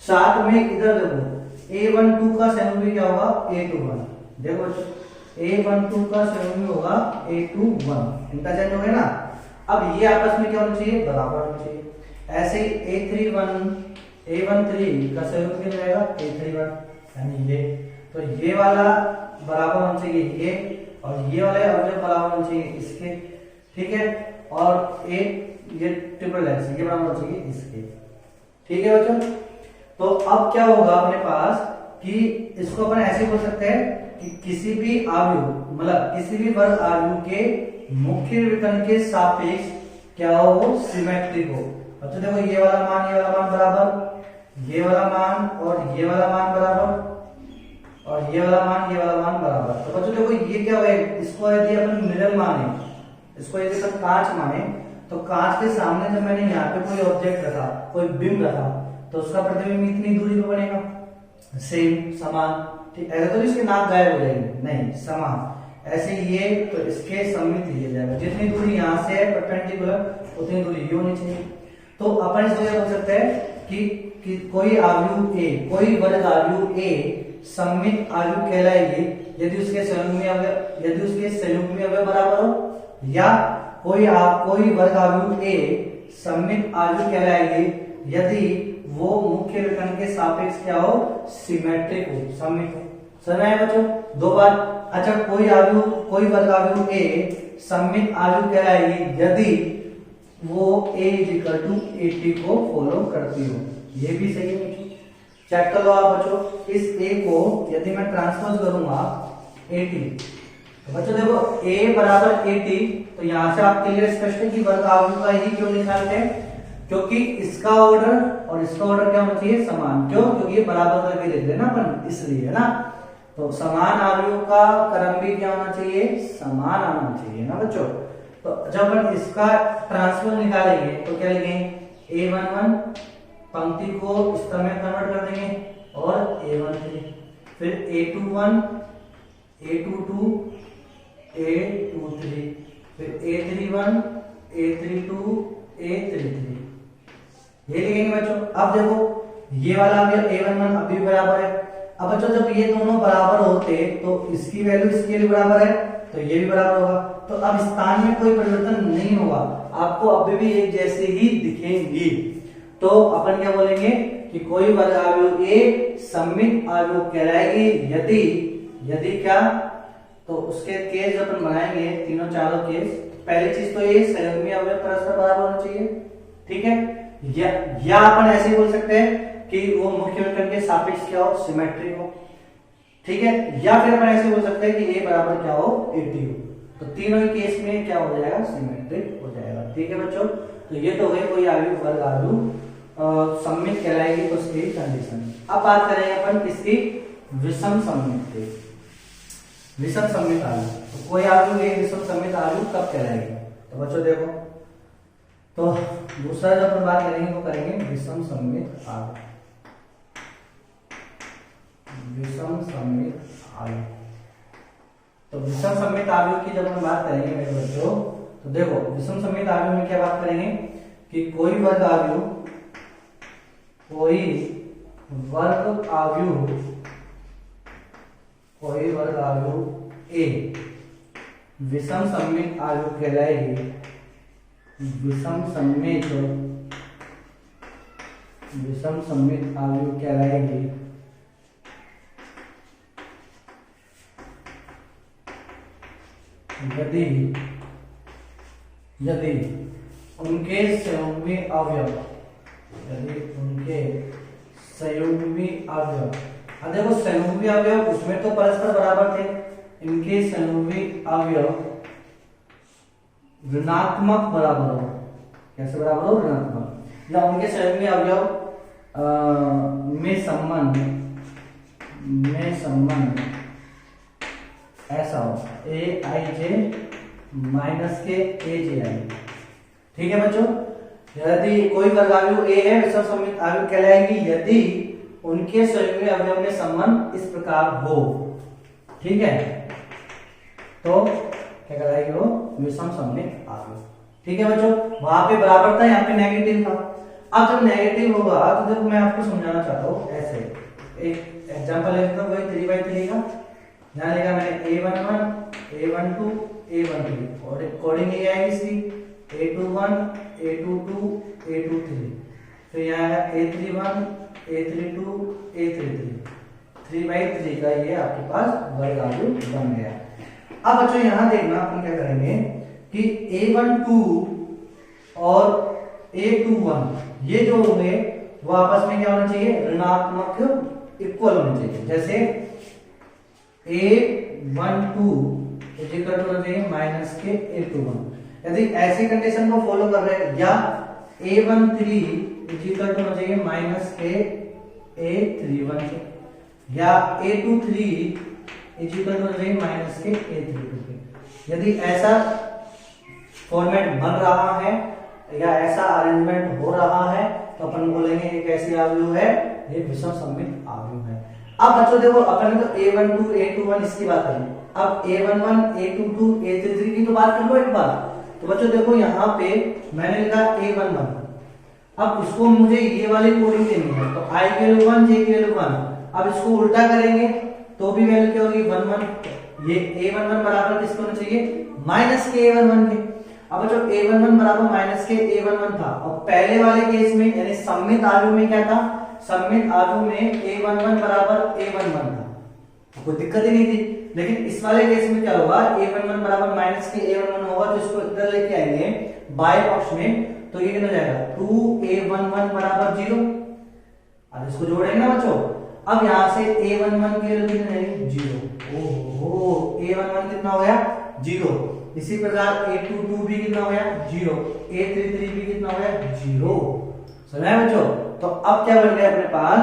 साथ में इधर देखो A12 का संयुग्मी क्या होगा? A21। देखो A12 का संयुग्मी होगा A21, इंटरचेंज हो गया ना। अब ये आपस में क्या होना चाहिए? बराबर होना चाहिए। ऐसे ही A13 का संयुग्मी कितना रहेगा? A31, यानी ये। तो ये वाला बराबर होना चाहिए ये, और ये वाले अवयव बराबर होना चाहिए इसके। ठीक है, और ये ट्रिपल एक्स ये बराबर होना चाहिए इसके। ठीक है बच्चों, तो अब क्या होगा अपने पास कि इसको अपन ऐसे बोल सकते हैं कि किसी भी आयु मतलब किसी भी वर्ग आयु के मुख्य विकर्ण के सापेक्ष क्या हो? सिमेट्रिक हो। अच्छा देखो ये वाला मान बराबर, ये वाला मान और ये वाला मान बराबर, और ये वाला मान बराबर। तो बच्चों देखो ये क्या होगा? इसको यदि अपन मिरर माने, इसको यदि अपन कांच माने, तो कांच के सामने जब मैंने यहाँ पे कोई ऑब्जेक्ट रखा, कोई बिंब रखा, तो उसका प्रतिबिंब इतनी दूरी पे बनेगा, सेम समान। ठीक, ऐसा तो इसके नाक गायब हो जाएंगे, नहीं, समान। ऐसे ये तो इसके सममित लिया जाएगा, जितनी दूरी यहाँ से है परपेंडिकुलर उतनी दूरी ये होनी चाहिए। तो अपन इसको यह बोल सकते हैं कि कोई आयु ए, कोई वर्ग आयु ए सममित आयु कहलाएगी यदि उसके संयुग्मी अवयव बराबर हो, या कोई वर्ग आयु ए सममित आयु कहलाएगी यदि वो मुख्य विकर्ण के सापेक्ष क्या हो? सिमेट्रिक हो, सममित हो। समझ आया बच्चों? दो बार। अच्छा, कोई वर्ग आयु ए सममित आयु कहलाएगी यदि वो a = 80 को फॉलो करती हो। ये भी सही है बच्चों, चेक कर लो आप बच्चों। इस a को यदि मैं ट्रांसपोज करूंगा 80, तो बच्चों देखो a बराबर 80, तो यहां से आप क्लियर स्पष्ट है कि वर्ग आयु का ही क्यों निकालते हैं? क्योंकि इसका ऑर्डर और इसका ऑर्डर क्या होना चाहिए? समान। क्यों? क्योंकि ये बराबर करके लिख रहे हैं ना अपन, इसलिए, है ना। तो समान आयु का क्रम भी क्या होना चाहिए? समान आना चाहिए ना बच्चों। तो जब अपन इसका ट्रांसपोज निकालेंगे तो क्या लिखेंगे? A11 पंक्ति को स्तंभ में कन्वर्ट कर देंगे और A13, फिर A21 A22 A23, फिर A31 A32 A33, ये लिखेंगे बच्चों। अब देखो ये वाला A11 अभी बराबर है। अब बच्चों जब ये दोनों बराबर होते तो इसकी वैल्यू इसके लिए बराबर है, तो ये भी बराबर होगा। तो अब स्थान में कोई परिवर्तन नहीं होगा, आपको अभी भी एक जैसे ही दिखेंगी। तो अपन क्या बोलेंगे कि कोई वर्ग आयु ए सममित आयु कहलाएगी यदि क्या? तो उसके केस अपन बनाएंगे तीनों चारों केस। पहली चीज तो ये संयुग्मी अवयव परस्पर बराबर होना चाहिए। ठीक है, या अपन ऐसे बोल सकते हैं कि वो मुख्य विकर्ण के सापेक्ष क्या हो? सिमेट्रिक हो। ठीक है, या फिर अपन ऐसे बोल सकते हैं कि a बराबर क्या हो? 80 हो। तो तीनों ही केस में क्या हो जाएगा? सिमेट्रिक हो जाएगा। ठीक है बच्चों, तो ये तो गई कोई आयु वर्ग आयु सममित कहलाएगी तो उसकी कंडीशन। अब बात करेंगे अपन किसकी? विषम सममित की। विषम सममित आयु, तो कोई आयु एक विषम सममित आयु कब कहलाएगी? तो बच्चों देखो, तो दूसरा जो अपन बात करेंगे वो करेंगे विषम सममित आयु। विषम सममित अवयव। तो विषम सममित अवयव की जब हम बात करेंगे मेरे बच्चों, तो देखो विषम सममित अवयव में क्या बात करेंगे कि कोई वर्ग अवयव ए विषम सममित अवयव कहलाएगी, विषम सममित अवयव कहलाएगी यदि उनके संयुग्मी अवयव, अब देखो संयुग्मी अवयव उसमें तो परस्पर बराबर थे, इनके संयुग्मी अवयव ऋणात्मक बराबर हो। कैसे बराबर हो? ऋणात्मक। या उनके संयुग्मी अवयव में संबंध ऐसा हो ए आई जे माइनस के ए जे आई। ठीक है बच्चों, यदि कोई वर्ग अवयव ए है विषम सममित अवयव कहलाएगी यदि उनके संयुग्मी अवयव में संबंध इस प्रकार हो। ठीक है, तो क्या कहलाएगी वो? विषम सममित अवयव। ठीक है बच्चों, वहां पे बराबर था, यहाँ पे नेगेटिव था। अब जब नेगेटिव होगा तो देखो मैं आपको समझाना चाहता हूँ। ऐसे एक एग्जांपल लेता हूँ, वही 3/3 का। यहाँ लिखा मैंने a11, a12, a13 और कोडिंग ये आएगी इसकी a21, a22, a23। फिर यहाँ है a31, a32, a33। 3/3 का ये आपके पास वर्ग अवयव बन गया। अब बच्चों यहाँ देखना अपन क्या करेंगे कि a12 और a21 ये जो होंगे वो आपस में क्या होना चाहिए? ऋणात्मक इक्वल होने चाहिए। जैसे a12 इक्वल होना चाहिए माइनस के a21। यदि ऐसी कंडीशन को फॉलो कर रहे हैं, या a13 इक्वल होना चाहिए माइनस के a31 के, या a23 इक्वल होना चाहिए माइनस के a32 के। यदि ऐसा फॉर्मेट बन रहा है या ऐसा अरेंजमेंट हो रहा है तो अपन बोलेंगे ये कैसी अवयव है? ये विषम सममित अवयव है। अब बच्चों देखो अपन ने तो a12, a21 इसकी बात करी, अब a11, a22, a33 की तो बात कर लो एक बार। तो बच्चों देखो यहाँ पे मैंने लिखा a11, अब उसको मुझे ये वाली कोडिंग देनी है, तो i की वैल्यू 1, j की वैल्यू 1। अब इसको उल्टा करेंगे तो भी वैल्यू क्या होगी? 1 1। ये a11 बराबर किसको होना चाहिए? माइनस के a11 के। अब बच्चों a11 बराबर माइनस के a11 था, और पहले वाले केस में यानी सममित अवयव में क्या था? सममित अवयव में a11 बराबर a11 था, कोई दिक्कत ही नहीं थी। लेकिन इस वाले केस में क्या होगा? a11 बराबर माइनस के a11 होगा, तो इसको इधर लेके आएंगे बाएं पक्ष में, तो ये कितना जाएगा? 2a11 बराबर 0। अब इसको जोड़ेंगे ना बच्चों, अब यहां से a11 की वैल्यू कितनी है? 0। ओहो, a11 कितना हो गया? 0। इसी प्रकार a22 भी कितना हो गया? 0। a33 भी कितना हो गया? 0। समझ आया बच्चों? तो अब क्या बन गया अपने पास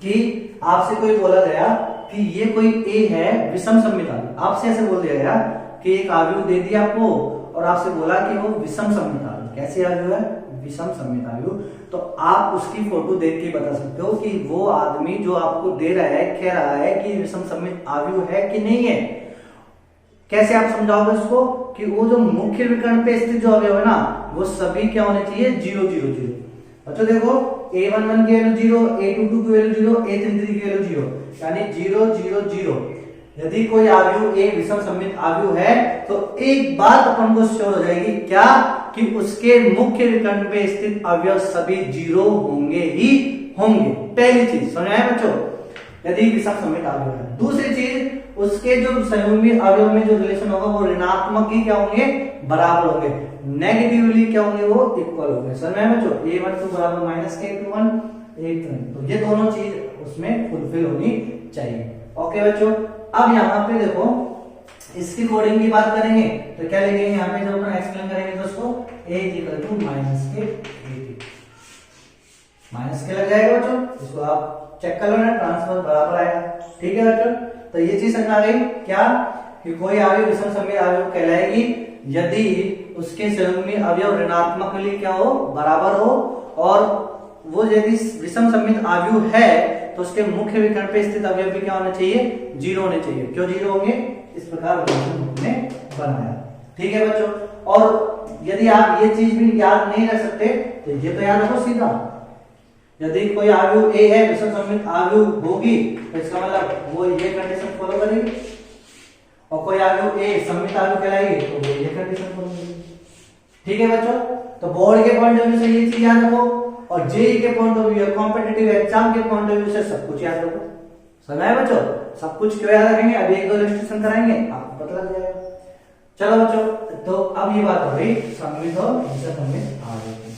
कि आपसे कोई बोला गया कि ये कोई a है विषम सममित अवयव। आपसे ऐसे बोल दिया गया कि एक अवयव दे दिया आपको और आपसे बोला कि वो विषम सममित अवयव। कैसे अवयव है? विषम सममित अवयव। तो आप उसकी फोटो देख के बता सकते हो कि वो आदमी जो आपको दे रहा है कह रहा है कि विषम सममित अवयव है कि नहीं है। कैसे आप समझाओगे उसको कि वो जो मुख्य विकर्ण पे स्थित जो अवयव है ना वो सभी क्या होने चाहिए? 0 0 0। अच्छा देखो a11 की वैल्यू 0, a22 की वैल्यू 0, a33 की वैल्यू 0, यानी 0 0 0। यदि कोई अवयव एक विषम सममित अवयव है तो एक बात अपन को श्योर हो जाएगी, क्या? कि उसके मुख्य विकर्ण पे स्थित अवयव सभी 0 होंगे ही होंगे। पहली चीज समझ आया बच्चों? यदि विषम सममित अवयव है। दूसरी चीज, उसके जो संयुग्मी अवयव में जो रिलेशन होगा वो ऋणात्मक ही क्या होंगे? बराबर होंगे। नेगेटिवली क्या होंगे? वो इक्वल होंगे। समझ में बच्चों? a12 बराबर माइनस के a21, a21। तो ये दोनों चीज उसमें फुलफिल होनी चाहिए। ओके बच्चों, अब यहाँ पे देखो इसकी कोडिंग की बात करेंगे तो क्या लिखेंगे यहाँ पे? जब अपन एक्सप्लेन करेंगे तो उसको a इक्वल टू माइनस के a, माइनस के लग जाएगा बच्चों। इसको आप चेक कर लो ना, ट्रांसफर बराबर आएगा। ठीक है बच्चों, तो ये चीज समझ आ गई क्या? कि कोई अवयव विषम सममित अवयव कहलाएगी यदि उसके संयुग्मी अवयव ऋणात्मकली क्या हो? बराबर हो। और वो यदि विषम सममित अवयव है तो उसके मुख्य विकर्ण पे स्थित अवयव भी क्या होना चाहिए, 0 होने चाहिए। क्यों 0 होंगे, इस प्रकार हमने बनाया। ठीक है बच्चों, और यदि आप ये चीज भी याद नहीं रख सकते तो ये तो याद रखो सीधा, यदि कोई आयु ए है विषम सममित आयु होगी तो इसका मतलब वो ये कंडीशन फॉलो करेगी, और कोई आयु ए सममित आयु कहलाएगी तो वो ये कंडीशन फॉलो करेगी। ठीक है बच्चों, तो बोर्ड के पॉइंट ऑफ व्यू से ये चीज याद रखो, और जेई के point of view, competitive exam के पॉइंट ऑफ व्यू से सब कुछ याद रखो। समझ आया बच्चों, सब कुछ क्यों याद रखेंगे, अभी 1-2 इलस्ट्रेशन कराएंगे आपको पता लग जाएगा। चलो बच्चों, तो अब ये बात हो गई सममित और विषम सममित आयु की।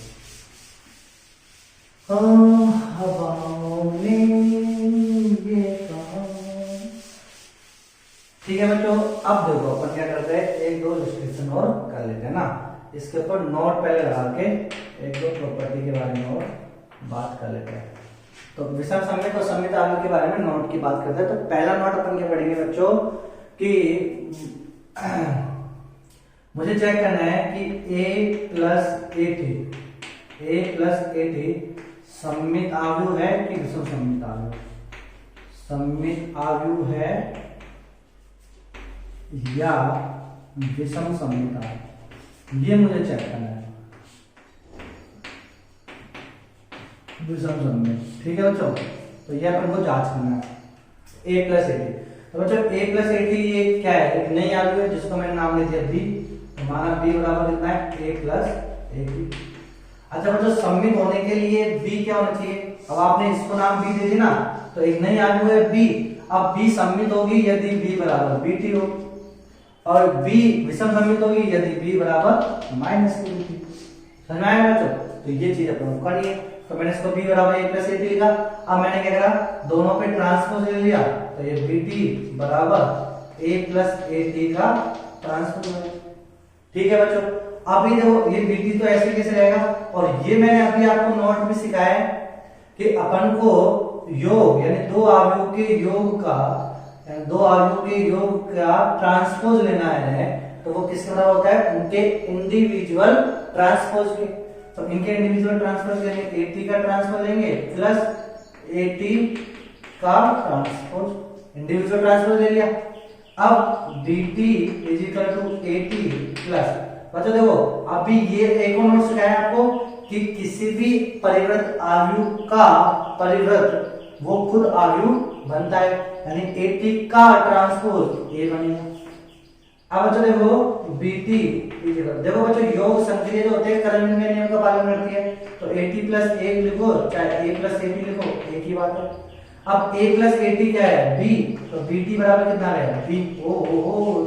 ठीक है बच्चों, अब देखो अपन क्या करते हैं, 1-2 इलस्ट्रेशन और कर लेते हैं ना, इसके ऊपर नोट पहले लगा के 1-2 प्रॉपर्टी के बारे में और बात कर लेते हैं। तो विषम सममित और सममित आयु के बारे में नोट की बात करते हैं। तो पहला नोट अपन क्या पढ़ेंगे बच्चों कि मुझे चेक करना है कि a प्लस एटी सममित आयु है कि विषम सममित आयु, सममित आयु है या विषम सममित आयु, ये मुझे चेक करना है, विषम सममित। ठीक है बच्चों, तो ये अपन को जांच करना है a प्लस एटी। तो बच्चों a प्लस एटी ये क्या है, एक नई आयु है जिसको मैंने नाम ले दिया b, हमारा b बराबर कितना है a प्लस एटी। अच्छा बच्चों, सममित होने के लिए b क्या होना चाहिए, अब आपने इसको नाम b दे दी ना, तो एक नई आयु है b, अब b सममित होगी यदि b बराबर bt हो, और b विषम सममित होगी यदि b बराबर माइनस bt। समझ में आया बच्चों, तो ये चीज अपन को करनी है। तो मैंने इसको b बराबर a प्लस एटी लिखा, अब मैंने क्या करा, दोनों पे ट्रांसपोज ले लिया, तो ये bt बराबर a प्लस एटी का ट्रांसपोज है। ठीक है बच्चों, अभी देखो ये bt तो ऐसे कैसे रहेगा, और ये मैंने अभी आपको नोट में सिखाया है कि अपन को योग यानी दो आयु के योग का ट्रांसपोज लेना है, तो वो किसके बराबर होता है, उनके इंडिविजुअल ट्रांसपोज के। तो इनके इंडिविजुअल ट्रांसपोज लेंगे, 80 का ट्रांसपोज लेंगे प्लस 80 का ट्रांसपोज, इंडिविजुअल ट्रांसपोज ले लिया। अब dt is equal to 80 plus, बच्चों देखो अभी ये एक और नोट सिखाया आपको कि किसी भी परिवृत आयु का परिवृत वो खुद आयु बनता है, यानी 80 का ट्रांसपोज a बनेगा। अब बच्चों देखो bt, देखो बच्चों योग संक्रिय जो होते हैं कर्मण के नियम का पालन करती है, तो 80 प्लस 1 लिखो चाहे a प्लस 80 लिखो, एक ही बात है। अब a प्लस 80 क्या है b, तो bt बराबर कितना रहेगा b, ओ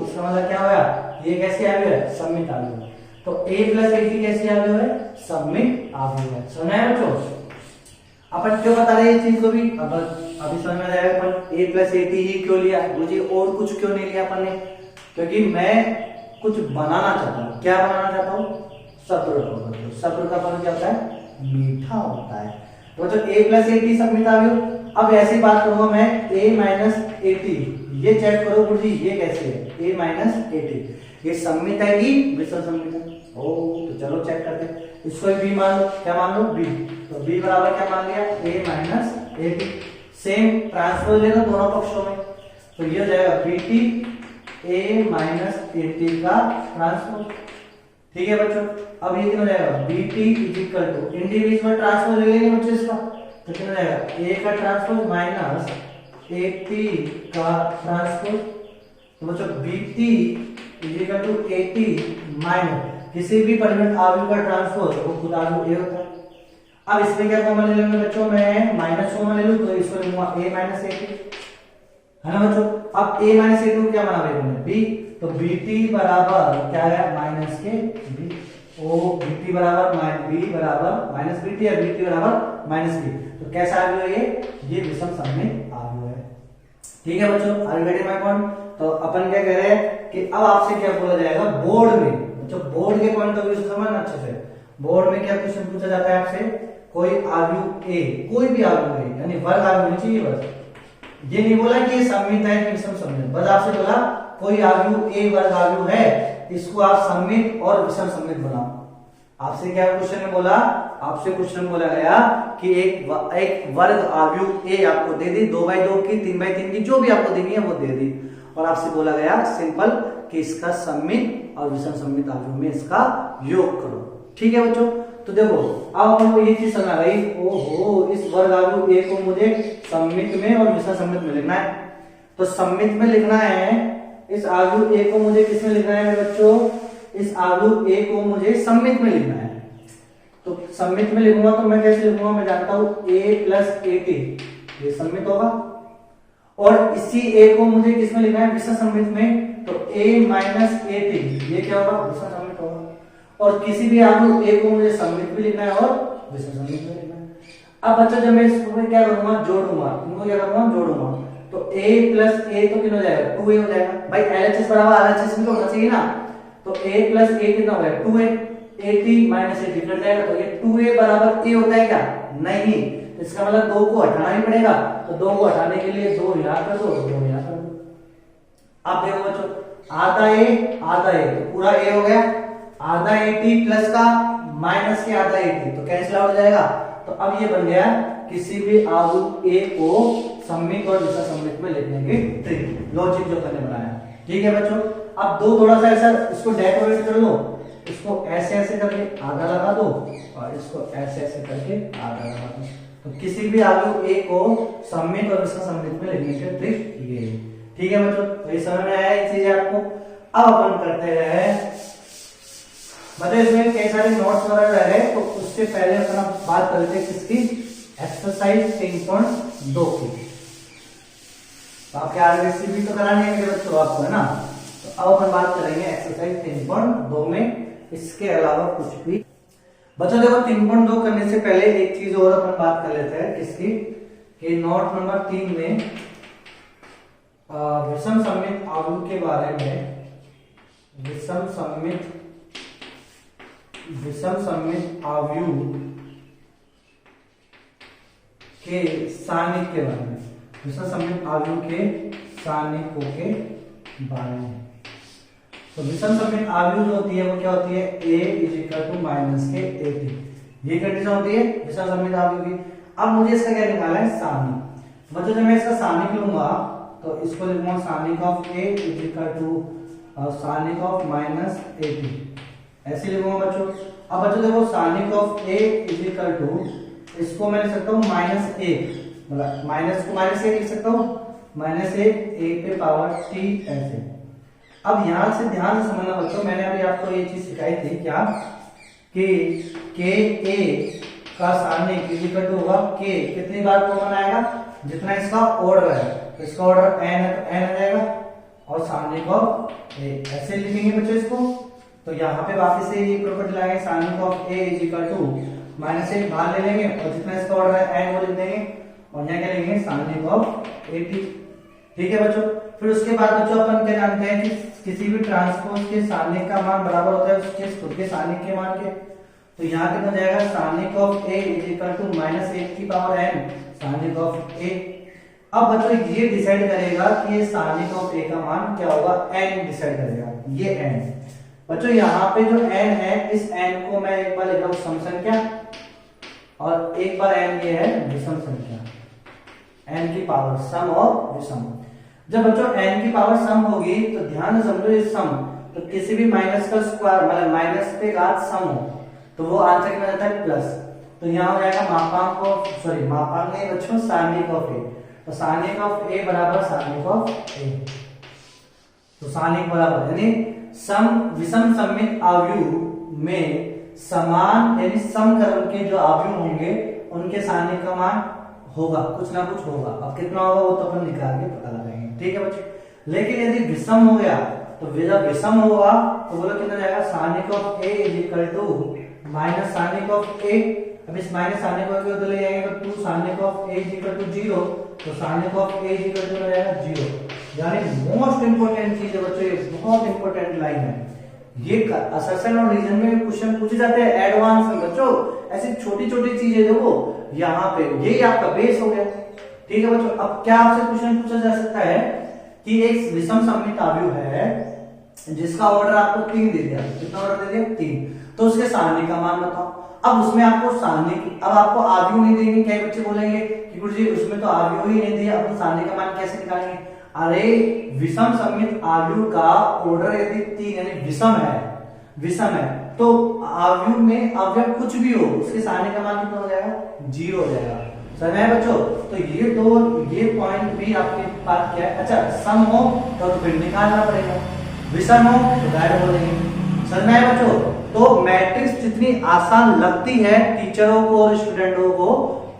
इसका मतलब क्या होगा, ये कैसी आयु है, सममित आयु है। तो a प्लस 80 कैसी आयु है, सममित आयु है। समझ आया बच्चों, अपन क्यों बता रहे हैं ये चीज को भी, अभी समझ में आएगा अपन a प्लस 80 ही क्यों लिया, मुझे और कुछ क्यों नहीं लिया अपन ने, क्योंकि मैं कुछ बनाना चाहता हूँ। क्या बनाना चाहता हूँ, सब्र। सब्र का फल क्या होता है, मीठा होता है। तो जो a प्लस 80 सममित आयु, अब ऐसी बात करूंगा मैं a माइनस 80, ये चेक करो गुरुजी ये कैसे है, a माइनस 80 ये सममित है कि विषम सममित है, तो चलो चेक करते हैं। इसको b मान लो, क्या मान लो b, तो b बराबर क्या मान लिया, a माइनस 80, सेम ट्रांसपोज लेना दोनों पक्षों में, तो ये हो जाएगा bt a माइनस 80 का ट्रांसपोज। ठीक है बच्चों, अब ये क्या हो जाएगा, bt is equal to individual transpose ले लेंगे बच्चों इसका, तो क्या हो जाएगा a का ट्रांसपोज माइनस 80 का ट्रांसपोज, तो बच्चों bt is equal to 80 minus किसी भी परिमित आयु का ट्रांसपोज वो खुद आयु a होता है। अब इसमें क्या कॉमन ले लूंगा बच्चों, मैं माइनस कॉमन ले लूं, तो इसको लूंगा a माइनस 80 है ना बच्चों। अब a माइनस 80 को क्या बना रहे हैं b, तो bt बराबर क्या है माइनस के b, bt बराबर b बराबर माइनस bt है, bt बराबर माइनस b, तो कैसा आयु है ये विषम सममित आयु है। ठीक है बच्चों, are you getting my point. तो अपन क्या कह रहे हैं कि अब आपसे क्या बोला जाएगा बोर्ड में, बच्चों बोर्ड के पॉइंट ऑफ व्यू से समझना अच्छे से, बोर्ड में क्या क्वेश्चन पूछा जाता है आपसे, कोई आयु a, कोई भी आयु है यानी वर्ग आयु होनी चाहिए, बस ये नहीं बोला कि ये सममित है कि विषम सममित, बस आपसे बोला कोई आयु a वर्ग आयु है, इसको आप सममित और विषम सममित बनाओ। आपसे क्या क्वेश्चन में बोला, आपसे क्वेश्चन में बोला गया कि एक वर्ग आव्यूह ए आपको दे दी, 2x2 की, 3x3 की, जो भी आपको देनी है वो दे दी, और आपसे बोला गया सिंपल कि इसका सममित और विषम सममित आव्यूह में इसका योग करो। ठीक है बच्चों, तो देखो अब अपन को ये चीज समझ आ गई, ओहो इस वर्ग आव्यूह ए को मुझे सममित में और विषम सममित में लिखना है। तो सममित में लिखना है, इस आव्यूह ए को मुझे किसमें लिखना है मेरे बच्चों, इस आव्यूह ए को मुझे सममित में लिखना है। तो सममित में लिखूंगा तो मैं कैसे लिखूंगा, मैं जानता हूं a प्लस एटी, ये सममित होगा, और इसी a को मुझे किसमें लिखना है, विषम सममित में, तो a माइनस एटी, ये क्या होगा, विषम सममित होगा। और किसी भी आव्यूह a को मुझे सममित भी लिखना है और विषम सममित भी लिखना है। अब बच्चा जब मैं इसको क्या करूंगा, जोड़ूंगा, इनको क्या करूंगा, जोड़ूंगा, तो a प्लस ए तो कितना हो जाएगा, 2a हो जाएगा। भाई LHS बराबर RHS में तो होना चाहिए ना, तो a प्लस ए कितना हो जाएगा, 2a, 80 माइनस 80 कट जाएगा, तो ये 2a बराबर a होता है क्या, नहीं, इसका मतलब 2 को हटाना ही पड़ेगा, तो 2 को हटाने के लिए 2 यहाँ कर दो, 2 यहाँ कर दो। अब देखो बच्चों, आधा a तो पूरा a हो गया, आधा 80 प्लस का माइनस के आधा 80 तो कैंसिल आउट हो जाएगा। तो अब ये बन गया किसी भी आव्यूह a को सममित और विषम सममित में लिखने की ट्रिक, लॉजिक जो करने बनाया। ठीक है बच्चों, अब दो थोड़ा सा ऐसा इसको डेकोरेट कर लो, इसको ऐसे ऐसे करके आधा लगा दो और इसको ऐसे ऐसे करके आधा लगा दो, तो किसी भी आव्यूह a को सममित और विषम सममित में लिखने की ट्रिक ये। ठीक है बच्चों, तो ये समझ में आया ये चीज आपको। अब अपन करते हैं मतलब इसमें कई सारे नोट्स वगैरह रहे, तो उससे पहले अपना बात कर लेते हैं किसकी, एक्सरसाइज 3.2 की। तो आपके आरबीसी भी तो करानी है मेरे बच्चों आपको, है ना। तो अब अपन बात करेंगे एक्सरसाइज 3.2 में, इसके अलावा कुछ भी। बच्चों देखो 3.2 करने से पहले एक चीज और अपन बात कर लेते हैं किसकी, कि नोट नंबर 3 में विषम सममित आव्यूह के बारे में, विषम सममित आव्यूह के सानिध्य के बारे में, विषम सममित आव्यूह के सानिध्य के बारे में। तो विषम सममित आव्यूह जो होती है वो क्या होती है, a = माइनस के 80, ये कंडीशन होती है विषम सममित आव्यूह की। अब मुझे इसका क्या निकालना है, सानिध्य। मतलब जब मैं इसका सानिध्य लूंगा तो इसको लिखूंगा सानिध्य ऑफ a = सानिध्य ऑफ माइनस 80, ऐसे लिखूंगा बच्चों। अब बच्चों देखो सानिध्य ऑफ a = इसको मैं लिख सकता हूँ -1, मतलब माइनस को -1 लिख सकता हूँ, -1 a पे पावर t ऐसे। अब यहां से ध्यान से समझना बच्चों, मैंने अभी आपको ये चीज सिखाई थी क्या, कि ka का सानिध्य = होगा k, कितनी बार कॉमन आएगा, जितना इसका ऑर्डर है, तो इसका ऑर्डर n है तो n आ जाएगा, और सानिध्य ऑफ a ऐसे लिखेंगे बच्चों इसको। तो यहाँ पे वापस से ये प्रॉपर्टी लाएंगे, सानिध्य ऑफ a = -1 बाहर ले लेंगे, और जितना इसका ऑर्डर है n वो लिख देंगे, और यहाँ क्या लेंगे, सानिध्य ऑफ 80। ठीक है बच्चों, फिर उसके बाद बच्चों अपन क्या जानते हैं कि किसी भी ट्रांसपोज के सानिध्य का मान बराबर होता है उसके खुद के सानिध्य के मान के। तो यहाँ कितना जाएगा, सानिध्य ऑफ a = -1 की पावर n, सानिध्य ऑफ a। अब बच्चों ये डिसाइड करेगा कि ये सानिध्य ऑफ a का मान क्या होगा, n डिसाइड करेगा, ये n। बच्चों यहाँ पे जो n है, इस n को मैं एक बार लिख रहा हूँ सम संख्या, और एक बार n ये है विषम संख्या, n की पावर सम और विषम। जब बच्चों n की पावर सम होगी तो ध्यान से समझो, ये सम, तो किसी भी माइनस का स्क्वायर मतलब माइनस पे घात सम हो तो वो आंसर कितना जाता है, प्लस। तो यहाँ हो जाएगा मापांक ऑफ, सॉरी मापांक नहीं बच्चों, सानिध्य ऑफ a। तो सानिध्य ऑफ a बराबर सानिध्य ऑफ a, तो सानिध्य बराबर यानी सम विषम सममित आव्यूह में समान यानी समक्रम के जो आव्यूह होंगे उनके सानिध्य का मान होगा, कुछ ना कुछ होगा। अब कितना होगा वो तो अपन निकाल के पता लगाएंगे। ठीक है बच्चे, लेकिन यदि विषम हो गया तो जब विषम होगा तो बोलो कितना जाएगा, सानिध्य ऑफ a = माइनस सानिध्य ऑफ a। अब इस माइनस सानिध्य को उधर ले जाएंगे तो 2 सानिध्य ऑफ a = 0, तो सानिध्य ऑफ a = हो जाएगा 0। यानी मोस्ट इंपोर्टेंट चीज है बच्चों, ये बहुत इंपोर्टेंट लाइन है। ये असर्शन और रीजन में क्वेश्चन पूछे जाते हैं एडवांस में बच्चों, ऐसी छोटी छोटी चीजें देखो यहाँ पे, यही आपका बेस हो गया। ठीक है बच्चों, अब क्या आपसे क्वेश्चन पूछा जा सकता है कि एक विषम सममित आव्यूह है, जिसका ऑर्डर आपको 3 दे दिया, कितना ऑर्डर दे दिया 3, तो उसके सारणी का मान बताओ। अब उसमें आपको सारणी की, अब आपको आव्यूह नहीं देंगे, क्या बच्चे बोलेंगे कि गुरुजी उसमें तो आव्यूह ही नहीं दिया, अब सारणी का मान कैसे निकालेंगे? अरे विषम सममित आव्यूह का ऑर्डर यदि 3 यानी विषम है तो आव्यूह में अवयव कुछ भी हो उसके सारणी का मान कितना हो जाएगा? 0 हो जाएगा। समझ में आया बच्चों? तो ये पॉइंट भी आपके पास क्या है? अच्छा, सम हो तो फिर निकालना पड़ेगा, विषम हो तो डायरेक्ट बोलेंगे। समझ में आया बच्चों? तो मैट्रिक्स जितनी आसान लगती है टीचरों को और स्टूडेंटों को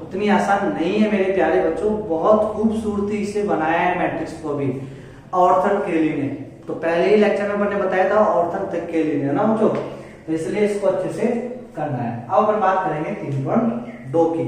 उतनी आसान नहीं है मेरे प्यारे बच्चों। बहुत खूबसूरती से बनाया है मैट्रिक्स को भी ऑर्थन केली ने। तो पहले ही लेक्चर में मैंने बताया था ऑर्थन केली ने, ना बच्चों? तो इसलिए इसको अच्छे से करना है। अब अपन बात करेंगे 3.2 की।